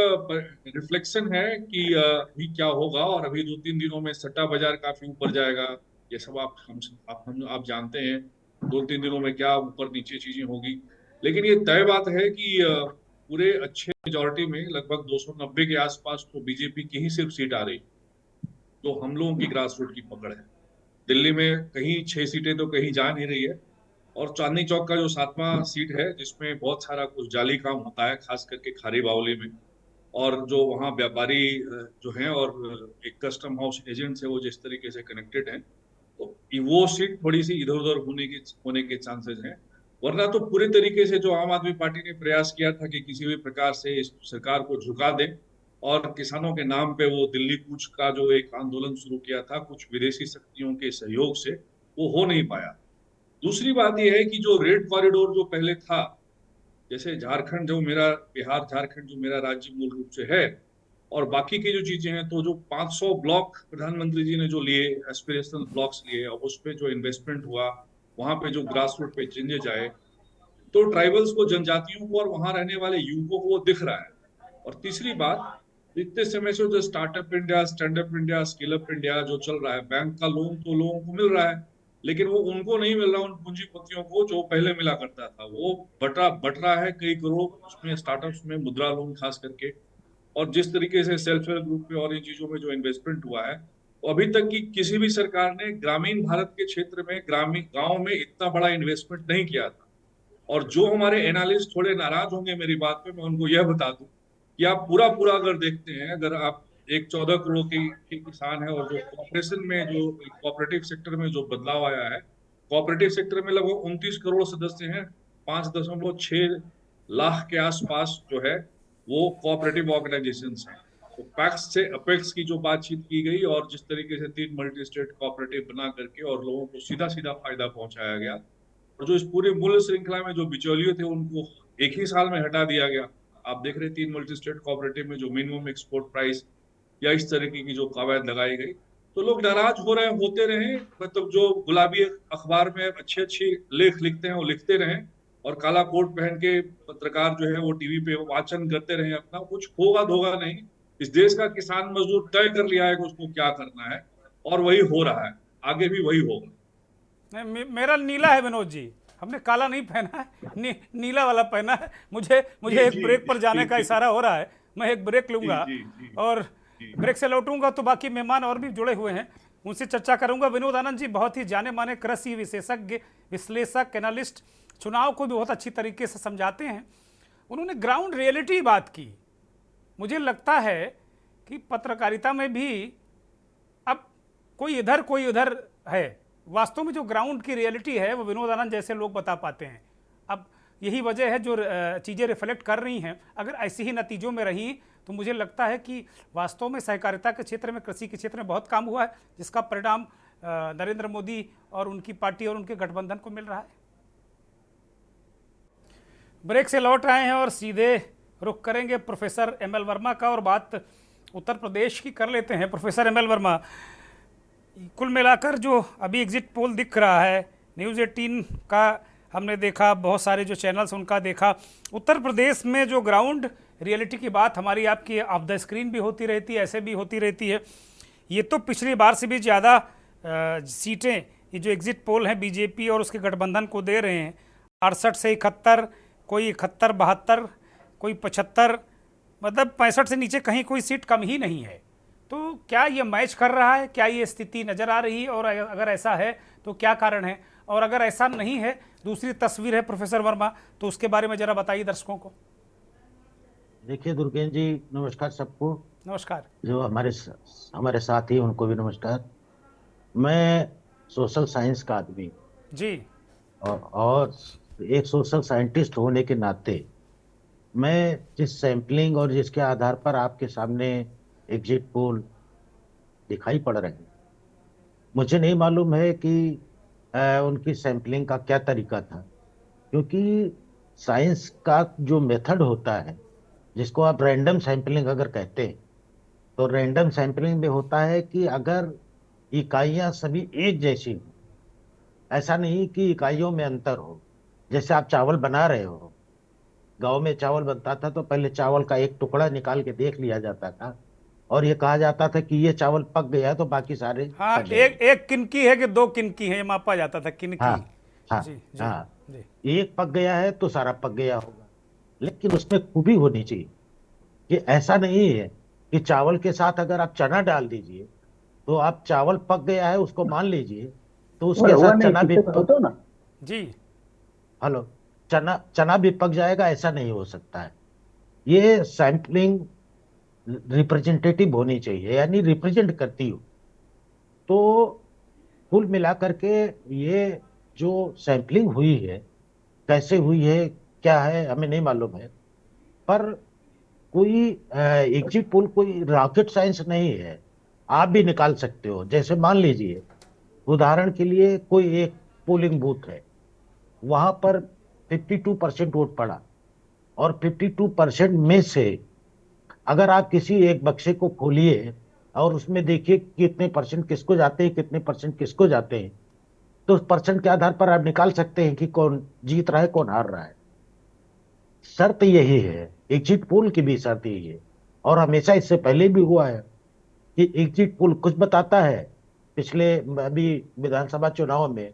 रिफ्लेक्शन है कि अभी क्या होगा, और अभी 2-3 दिनों में सट्टा बाजार काफी ऊपर जाएगा, ये सब आप जानते हैं 2-3 दिनों में क्या ऊपर नीचे चीजें होगी। लेकिन ये तय बात है कि पूरे अच्छे मेजोरिटी में लगभग 290 के आसपास तो बीजेपी की ही सिर्फ सीट आ रही, तो हम लोगों की ग्रास रूट की पकड़ है। दिल्ली में कहीं 6 सीटें तो कहीं जा नहीं रही है, और चांदनी चौक का जो 7वां सीट है जिसमें बहुत सारा कुछ जाली काम होता है, खास करके खारी बावली में, और जो वहाँ व्यापारी जो हैं और एक कस्टम हाउस एजेंट है वो जिस तरीके से कनेक्टेड हैं, तो वो सीट थोड़ी सी इधर उधर होने के चांसेस हैं। वरना तो पूरे तरीके से जो आम आदमी पार्टी ने प्रयास किया था कि किसी भी प्रकार से इस सरकार को झुका दे, और किसानों के नाम पे वो दिल्ली कूच का जो एक आंदोलन शुरू किया था कुछ विदेशी शक्तियों के सहयोग से, वो हो नहीं पाया। दूसरी बात यह है कि जो रेड कॉरिडोर जो पहले था, जैसे झारखंड जो मेरा, बिहार झारखंड जो मेरा राज्य मूल रूप से है, और बाकी की जो चीजें हैं, तो जो 500 ब्लॉक प्रधानमंत्री जी ने जो लिए, एस्पिरेशनल ब्लॉक्स लिए, और उस पर जो इन्वेस्टमेंट हुआ, वहां पे जो ग्रास रूट पे चेंजेज आए, तो ट्राइबल्स को, जनजातियों को और वहां रहने वाले युवकों को वो दिख रहा है। और तीसरी बात, इतने समय से जो startup India, stand up India, skill up India जो चल रहा है, बैंक का लोन तो लोगों को मिल रहा है, लेकिन वो उनको नहीं मिल रहा, उन पूंजीपतियों को जो पहले मिला करता था, वो बट रहा है कई करोड़ उसमें, स्टार्टअप्स में मुद्रा लोन खास करके, और जिस तरीके से सेल्फ हेल्प ग्रुप पे और इन चीजों में जो इन्वेस्टमेंट हुआ है, वो अभी तक की किसी भी सरकार ने ग्रामीण भारत के क्षेत्र में, ग्रामीण गांव में इतना बड़ा इन्वेस्टमेंट नहीं किया था। और जो हमारे एनालिस्ट थोड़े नाराज होंगे मेरी बात पे, मैं उनको यह बता दूं कि आप पूरा अगर देखते हैं, अगर आप एक 14 करोड़ की किसान है, और जो कॉर्पोरेशन में, जो कोऑपरेटिव सेक्टर में जो बदलाव आया है, कोऑपरेटिव सेक्टर में लगभग 29 करोड़ सदस्य हैं, 5.6 लाख के आसपास जो है वो कोऑपरेटिव ऑर्गेनाइजेशंस हैं। तो पैक्स से अपेक्स की जो बातचीत की गई और जिस तरीके से 3 मल्टी स्टेट कोऑपरेटिव बना करके और लोगों को सीधा सीधा फायदा पहुंचाया गया, और जो इस पूरे मूल्य श्रृंखला में जो बिचौलिए थे उनको एक ही साल में हटा दिया गया। आप देख रहे 3 मल्टी स्टेट कोऑपरेटिव में जो मिनिमम एक्सपोर्ट प्राइस या इस तरीके की जो कवायद लगाई गई, तो लोग नाराज हो रहे होते रहे। मतलब जो गुलाबी अखबार में अच्छे अच्छे लेख लिखते हैं वो लिखते रहे, और काला कोट पहन के पत्रकार जो है वो टीवी पे वाचन करते रहे अपना। कुछ होगा धोगा नहीं। इस देश का किसान मजदूर तय कर लिया है कि उसको क्या करना है, और वही हो रहा है, आगे भी वही होगा। मेरा नीला है विनोद जी, हमने काला नहीं पहना है, नीला वाला पहना है। मुझे एक ब्रेक पर जाने का इशारा हो रहा है, मैं एक ब्रेक लूंगा और ब्रेक से लौटूंगा तो बाकी मेहमान और भी जुड़े हुए हैं, उनसे चर्चा करूंगा। विनोद आनंद जी बहुत ही जाने माने कृषि विशेषज्ञ, विश्लेषक, एनालिस्ट, चुनाव को भी बहुत अच्छी तरीके से समझाते हैं। उन्होंने ग्राउंड रियलिटी बात की। मुझे लगता है कि पत्रकारिता में भी अब कोई इधर कोई उधर है, वास्तव में जो ग्राउंड की रियलिटी है वो विनोद आनंद जैसे लोग बता पाते हैं। अब यही वजह है जो चीज़ें रिफ्लेक्ट कर रही हैं। अगर ऐसे ही नतीजों में रही तो मुझे लगता है कि वास्तव में सहकारिता के क्षेत्र में, कृषि के क्षेत्र में बहुत काम हुआ है, जिसका परिणाम नरेंद्र मोदी और उनकी पार्टी और उनके गठबंधन को मिल रहा है। ब्रेक से लौट आए हैं और सीधे रुख करेंगे प्रोफेसर एम एल वर्मा का, और बात उत्तर प्रदेश की कर लेते हैं। प्रोफेसर एम एल वर्मा, कुल मिलाकर जो अभी एग्जिट पोल दिख रहा है, न्यूज़ 18 का हमने देखा, बहुत सारे जो चैनल्स उनका देखा, उत्तर प्रदेश में जो ग्राउंड रियलिटी की बात हमारी आपकी ऑफ द स्क्रीन भी होती रहती है, ऐसे भी होती रहती है। ये तो पिछली बार से भी ज़्यादा सीटें ये जो एग्जिट पोल हैं बीजेपी और उसके गठबंधन को दे रहे हैं। 68 से 71, कोई 71, 72, कोई 75, मतलब 65 से नीचे कहीं कोई सीट कम ही नहीं है। तो क्या ये मैच कर रहा है? क्या ये स्थिति नज़र आ रही है? और अगर ऐसा है तो क्या कारण है? और अगर ऐसा नहीं है, दूसरी तस्वीर है प्रोफेसर वर्मा, तो उसके बारे में ज़रा बताइए दर्शकों को। देखिए दुर्गेश जी, नमस्कार सबको। नमस्कार। जो हमारे साथी उनको भी नमस्कार। मैं सोशल साइंस का आदमी जी, और एक सोशल साइंटिस्ट होने के नाते मैं जिस सैंपलिंग और जिसके आधार पर आपके सामने एग्जिट पोल दिखाई पड़ रहे हैं, मुझे नहीं मालूम है कि उनकी सैंपलिंग का क्या तरीका था, क्योंकि साइंस का जो मेथड होता है, जिसको आप रैंडम सैंपलिंग अगर कहते हैं, तो रैंडम सैंपलिंग में होता है कि अगर इकाइयां सभी एक जैसी हो, ऐसा नहीं कि इकाइयों में अंतर हो। जैसे आप चावल बना रहे हो, गांव में चावल बनता था तो पहले चावल का एक टुकड़ा निकाल के देख लिया जाता था और ये कहा जाता था कि ये चावल पक गया है तो बाकी सारे हाँ, एक किनकी है कि 2 किनकी है, ये मापा जाता था किनकी। हाँ जी, जी, हाँ, जी। एक पक गया है तो सारा पक गया होगा। लेकिन उसमें खूबी होनी चाहिए कि ऐसा नहीं है कि चावल के साथ अगर आप चना डाल दीजिए तो आप चावल पक गया है उसको मान लीजिए, तो उसके साथ चना भी जी, हेलो, चना भी पक जाएगा, ऐसा नहीं हो सकता है। ये सैंपलिंग रिप्रेजेंटेटिव होनी चाहिए, यानी रिप्रेजेंट करती हो। तो कुल मिलाकर के ये जो सैंपलिंग हुई है, कैसे हुई है, क्या है, हमें नहीं मालूम है, पर कोई एग्जिट पोल कोई रॉकेट साइंस नहीं है, आप भी निकाल सकते हो। जैसे मान लीजिए उदाहरण के लिए कोई एक पोलिंग बूथ है, वहां पर 52% वोट पड़ा और 52% में से अगर आप किसी एक बक्से को खोलिए और उसमें देखिए कितने परसेंट किसको जाते हैं, कितने परसेंट किसको जाते हैं, तो उस परसेंट के आधार पर आप निकाल सकते हैं कि कौन जीत रहा है, कौन हार रहा है। शर्त यही है, एग्जिट पोल की भी शर्त यही है, और हमेशा इससे पहले भी हुआ है कि एग्जिट पोल कुछ बताता है। पिछले अभी विधानसभा चुनाव में,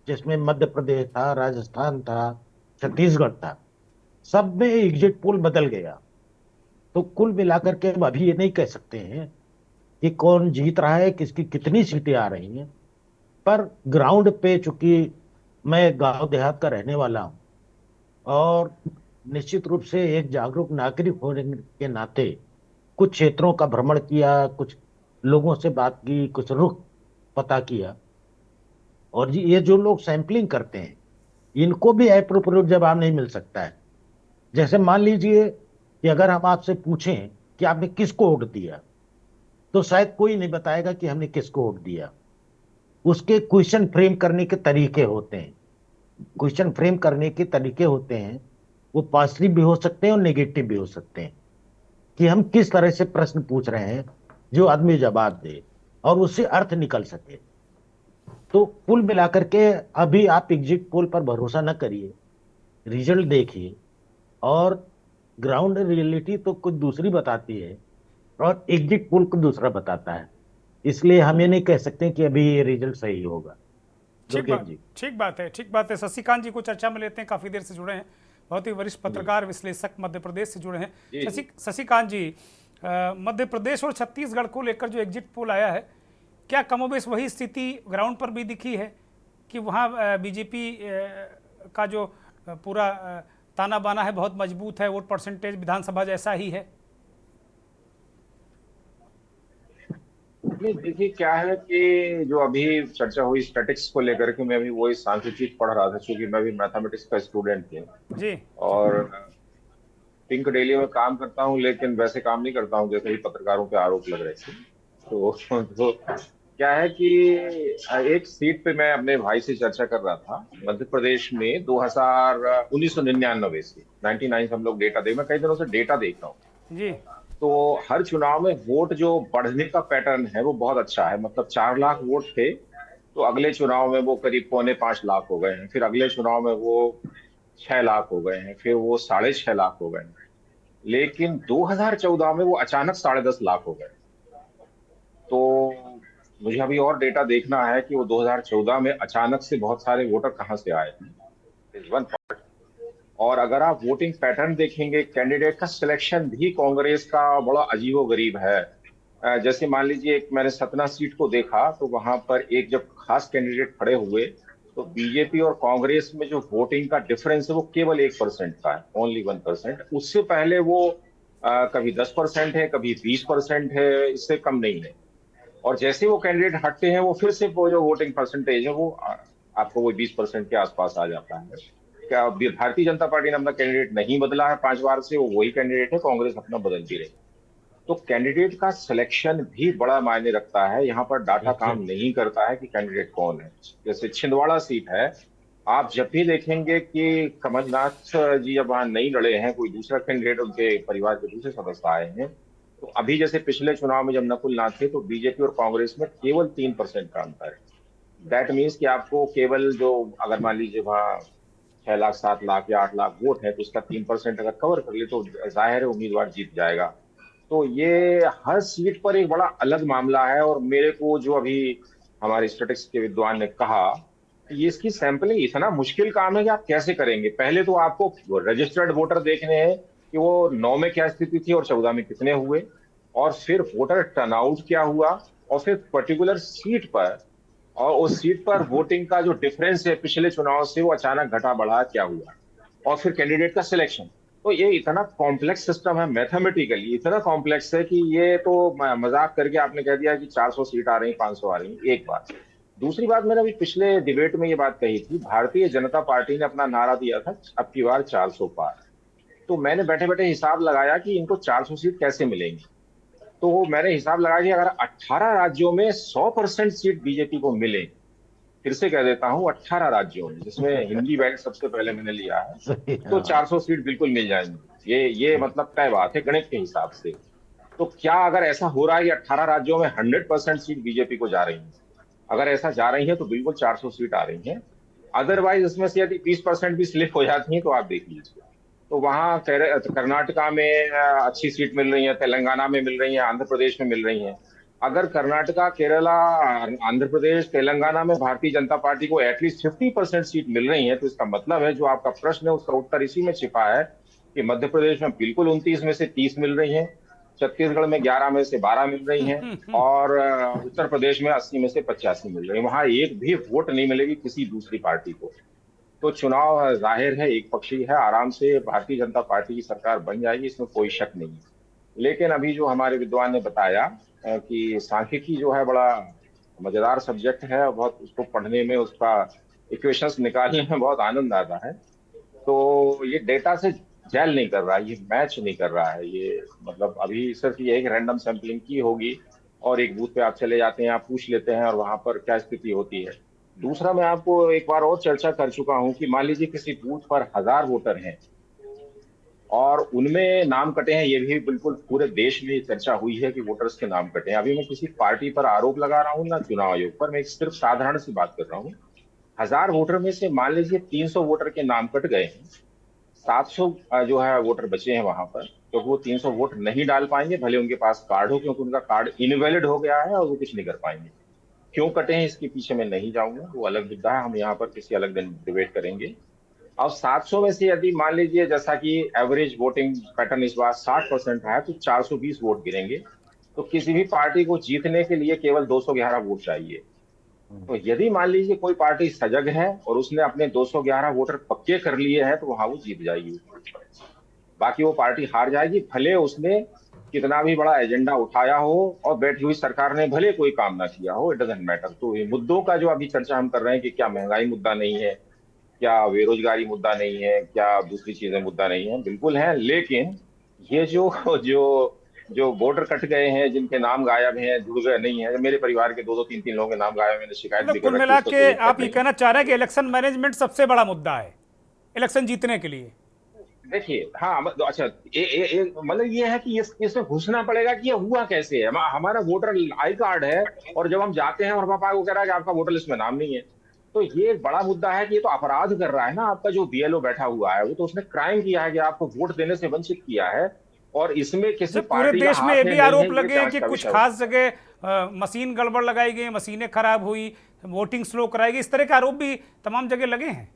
जिसमें मध्य प्रदेश था, राजस्थान था, छत्तीसगढ़ था, सब में एग्जिट पोल बदल गया। तो कुल मिलाकर के हम अभी ये नहीं कह सकते हैं कि कौन जीत रहा है, किसकी कितनी सीटें आ रही हैं, पर ग्राउंड पे चूंकि मैं गांव देहात का रहने वाला हूं और निश्चित रूप से एक जागरूक नागरिक होने के नाते कुछ क्षेत्रों का भ्रमण किया, कुछ लोगों से बात की, कुछ रुख पता किया, और ये जो लोग सैंपलिंग करते हैं इनको भी अप्रोप्रिएट जवाब नहीं मिल सकता है। जैसे मान लीजिए कि अगर हम आपसे पूछें कि आपने किसको वोट दिया, तो शायद कोई नहीं बताएगा कि हमने किसको वोट दिया। उसके क्वेश्चन फ्रेम करने के तरीके होते हैं, क्वेश्चन फ्रेम करने के तरीके होते हैं, वो पॉजिटिव भी हो सकते हैं और नेगेटिव भी हो सकते हैं, कि हम किस तरह से प्रश्न पूछ रहे हैं जो आदमी जवाब दे और उससे अर्थ निकल सके। तो कुल मिलाकर के अभी आप एग्जिट पोल पर भरोसा न करिए, रिजल्ट देखिए, और ग्राउंड रियलिटी तो कुछ दूसरी बताती है और एग्जिट पोल कुछ दूसरा बताता है। इसलिए हम ये नहीं कह सकते कि अभी ये रिजल्ट सही होगा। दुर्गेश जी। ठीक बात है, ठीक बात है। शशिकांत जी को चर्चा में लेते हैं, काफी देर से जुड़े हैं, बहुत ही वरिष्ठ पत्रकार विश्लेषक मध्य प्रदेश से जुड़े हैं। शशिकांत जी, मध्य प्रदेश और छत्तीसगढ़ को लेकर जो एग्जिट पोल आया है, क्या कमोबेश वही स्थिति ग्राउंड पर भी दिखी है कि वहाँ बीजेपी का जो पूरा ताना बाना है बहुत मजबूत है, वोट परसेंटेज विधानसभा जैसा ही है? नहीं, देखिए क्या है कि जो अभी चर्चा हुई स्टैटिक्स को लेकर के, मैं अभी वही सांख्यिकी पढ़ रहा था, क्योंकि मैं भी मैथमेटिक्स का स्टूडेंट हूँ जी। और पिंक डेली में काम करता हूँ, लेकिन वैसे काम नहीं करता हूँ जैसे ही पत्रकारों पे आरोप लग रहे थे। तो क्या है कि एक सीट पे मैं अपने भाई से चर्चा कर रहा था, मध्य प्रदेश में 1999 से 99 से हम लोग डेटा मैं कई दिनों से डेटा देख रहा हूँ जी। तो हर चुनाव में वोट जो बढ़ने का पैटर्न है वो बहुत अच्छा है। मतलब 4 लाख वोट थे तो अगले चुनाव में वो करीब 4.25 लाख हो गए हैं, फिर अगले चुनाव में वो 6 लाख हो गए हैं, फिर वो 6.5 लाख हो गए हैं। लेकिन 2014 में वो अचानक 10.5 लाख हो गए। तो मुझे अभी और डेटा देखना है कि वो 2014 में अचानक से बहुत सारे वोटर कहाँ से आए हैं। और अगर आप वोटिंग पैटर्न देखेंगे, कैंडिडेट का सिलेक्शन भी कांग्रेस का बड़ा अजीबोगरीब है। जैसे मान लीजिए एक मैंने सतना सीट को देखा तो वहां पर एक जब खास कैंडिडेट खड़े हुए तो बीजेपी और कांग्रेस में जो वोटिंग का डिफरेंस है वो केवल 1% का है, ओनली 1%। उससे पहले वो कभी 10% है, कभी 20% है, इससे कम नहीं है। और जैसे वो कैंडिडेट हटते हैं वो फिर से वो जो वोटिंग परसेंटेज है वो आपको वो 20% के आसपास आ जाता है। क्या भारतीय जनता पार्टी ने अपना कैंडिडेट नहीं बदला है 5 बार से, वो वही कैंडिडेट है, कांग्रेस अपना बदलती रही। तो कैंडिडेट का सिलेक्शन भी बड़ा मायने रखता है। यहाँ पर डाटा काम नहीं करता है कि कैंडिडेट कौन है। जैसे छिंदवाड़ा सीट है, आप जब भी देखेंगे कि कमलनाथ जी अब वहां नहीं लड़े हैं, कोई दूसरा कैंडिडेट उनके परिवार के दूसरे सदस्य आए हैं, तो अभी जैसे पिछले चुनाव में जब नकुल नाथ थे तो बीजेपी और कांग्रेस में केवल 3% का अंतर है। दैट मीन्स कि आपको केवल जो अगर मान लीजिए वहां 6 लाख 7 लाख या 8 लाख वोट है तो उसका 3% अगर कवर कर ले तो जाहिर है उम्मीदवार जीत जाएगा। तो ये हर सीट पर एक बड़ा अलग मामला है। और मेरे को जो अभी हमारे स्टैटिस्टिक्स के विद्वान ने कहा कि ये इसकी सैंपलिंग इतना मुश्किल काम है कि आप कैसे करेंगे। पहले तो आपको रजिस्टर्ड वोटर देखने हैं कि वो 9 में क्या स्थिति थी और 14 में कितने हुए, और फिर वोटर टर्नआउट क्या हुआ, और फिर पर्टिकुलर सीट पर और उस सीट पर वोटिंग का जो डिफरेंस है पिछले चुनाव से वो अचानक घटा बढ़ा क्या हुआ, और फिर कैंडिडेट का सिलेक्शन। तो ये इतना कॉम्प्लेक्स सिस्टम है, मैथमेटिकली इतना कॉम्प्लेक्स है कि ये तो मजाक करके आपने कह दिया कि 400 सीट आ रही, 500 आ रही, एक बात। दूसरी बात, मैंने अभी पिछले डिबेट में ये बात कही थी, भारतीय जनता पार्टी ने अपना नारा दिया था अब की बार 400 पार। तो मैंने बैठे बैठे हिसाब लगाया कि इनको 400 सीट कैसे मिलेंगी। तो मैंने हिसाब लगाया कि अगर 18 राज्यों में 100% सीट बीजेपी को मिले, फिर से कह देता हूं 18 राज्यों में जिसमें हिंदी बेल्ट सबसे पहले मैंने लिया है, तो 400 सीट बिल्कुल मिल जाएंगी। ये मतलब तय बात है गणित के हिसाब से। तो क्या अगर ऐसा हो रहा है कि 18 राज्यों में 100% सीट बीजेपी को जा रही है, अगर ऐसा जा रही है तो बिल्कुल 400 सीट आ रही है। अदरवाइज इसमें से यदि 20% भी स्लिप हो जाती है तो आप देख लीजिए। तो वहां कर्नाटका में अच्छी सीट मिल रही है, तेलंगाना में मिल रही है, आंध्र प्रदेश में मिल रही है। अगर कर्नाटका, केरला, आंध्र प्रदेश, तेलंगाना में भारतीय जनता पार्टी को एटलीस्ट 50% सीट मिल रही है, तो इसका मतलब है जो आपका प्रश्न है उसका उत्तर इसी में छिपा है कि मध्य प्रदेश में बिल्कुल 29 में से 30 मिल रही है, छत्तीसगढ़ में 11 में से 12 मिल रही हैं, और उत्तर प्रदेश में 80 में से 85 मिल रही है। वहां एक भी वोट नहीं मिलेगी किसी दूसरी पार्टी को। तो चुनाव जाहिर है एक पक्षी है, आराम से भारतीय जनता पार्टी की सरकार बन जाएगी, इसमें कोई शक नहीं है। लेकिन अभी जो हमारे विद्वान ने बताया कि सांख्यिकी जो है बड़ा मजेदार सब्जेक्ट है, बहुत उसको पढ़ने में उसका इक्वेशंस निकालने में बहुत आनंद आता है। तो ये डेटा से जेल नहीं कर रहा है, ये मैच नहीं कर रहा है। ये मतलब अभी सिर्फ ये है कि रैंडम सैंपलिंग की होगी और एक बूथ पे आप चले जाते हैं, आप पूछ लेते हैं और वहां पर क्या स्थिति होती है। दूसरा, मैं आपको एक बार और चर्चा कर चुका हूं कि मान लीजिए किसी बूथ पर 1000 वोटर हैं और उनमें नाम कटे हैं, ये भी बिल्कुल पूरे देश में चर्चा हुई है कि वोटर्स के नाम कटे हैं। अभी मैं किसी पार्टी पर आरोप लगा रहा हूँ ना चुनाव आयोग पर, मैं एक सिर्फ साधारण सी बात कर रहा हूँ। 1000 वोटर में से मान लीजिए 300 वोटर के नाम कट गए हैं, 700 जो है वोटर बचे हैं वहां पर, क्योंकि वो 300 वोट नहीं डाल पाएंगे भले उनके पास कार्ड हो, क्योंकि उनका कार्ड इनवैलिड हो गया है और वो कुछ नहीं कर पाएंगे। क्यों कटे हैं इसके पीछे मैं नहीं जाऊंगा, वो अलग मुद्दा है, हम यहाँ पर किसी अलग दिन डिबेट करेंगे। अब 700 में से यदि मान लीजिए जैसा कि एवरेज वोटिंग पैटर्न इस बार 60% है, तो 420 वोट गिरेंगे। तो किसी भी पार्टी को जीतने के लिए केवल 211 वोट चाहिए। तो यदि मान लीजिए कोई पार्टी सजग है और उसने अपने 211 वोटर पक्के कर लिए हैं, तो वहां वो जीत जाएगी। बाकी वो पार्टी हार जाएगी, भले उसने कितना भी बड़ा एजेंडा उठाया हो और बैठी हुई सरकार ने भले कोई काम ना किया हो, इट डजंट मैटर। तो ये मुद्दों का जो अभी चर्चा हम कर रहे हैं कि क्या महंगाई मुद्दा नहीं है, क्या बेरोजगारी मुद्दा नहीं है, क्या दूसरी चीजें मुद्दा नहीं है, बिल्कुल है। लेकिन ये जो जो जो वोटर कट गए हैं, जिनके नाम गायब हैं, जुड़ गए नहीं है, मेरे परिवार के 2-2 3-3 लोगों के नाम गायब हैं, मैंने शिकायत भी मतलब कुल कर रखी मिला है, उसको के कोई आप दिक्कत ये नहीं। कहना चाह रहे हैं कि इलेक्शन मैनेजमेंट सबसे बड़ा मुद्दा है इलेक्शन जीतने के लिए। देखिए, हाँ, अच्छा, मतलब ये है कि इसमें घुसना पड़ेगा कि ये हुआ कैसे है। हमारा वोटर आई कार्ड है और जब हम जाते हैं और पापा को कह रहा है कि आपका वोटर लिस्ट में नाम नहीं है, तो ये एक बड़ा मुद्दा है कि ये तो अपराध कर रहा है ना। आपका जो बीएलओ बैठा हुआ है वो तो उसने क्राइम किया है कि आपको वोट देने से वंचित किया है, और इसमें किसी जब पूरे पार्टी का देश में हाथ ये है भी नहीं आरोप है, ये लगे हैं जांच कि का कुछ विषय खास जगह मशीन गड़बड़ लगाई गई, मशीनें खराब हुई, वोटिंग स्लो कराई गई, इस तरह के आरोप भी तमाम जगह लगे हैं।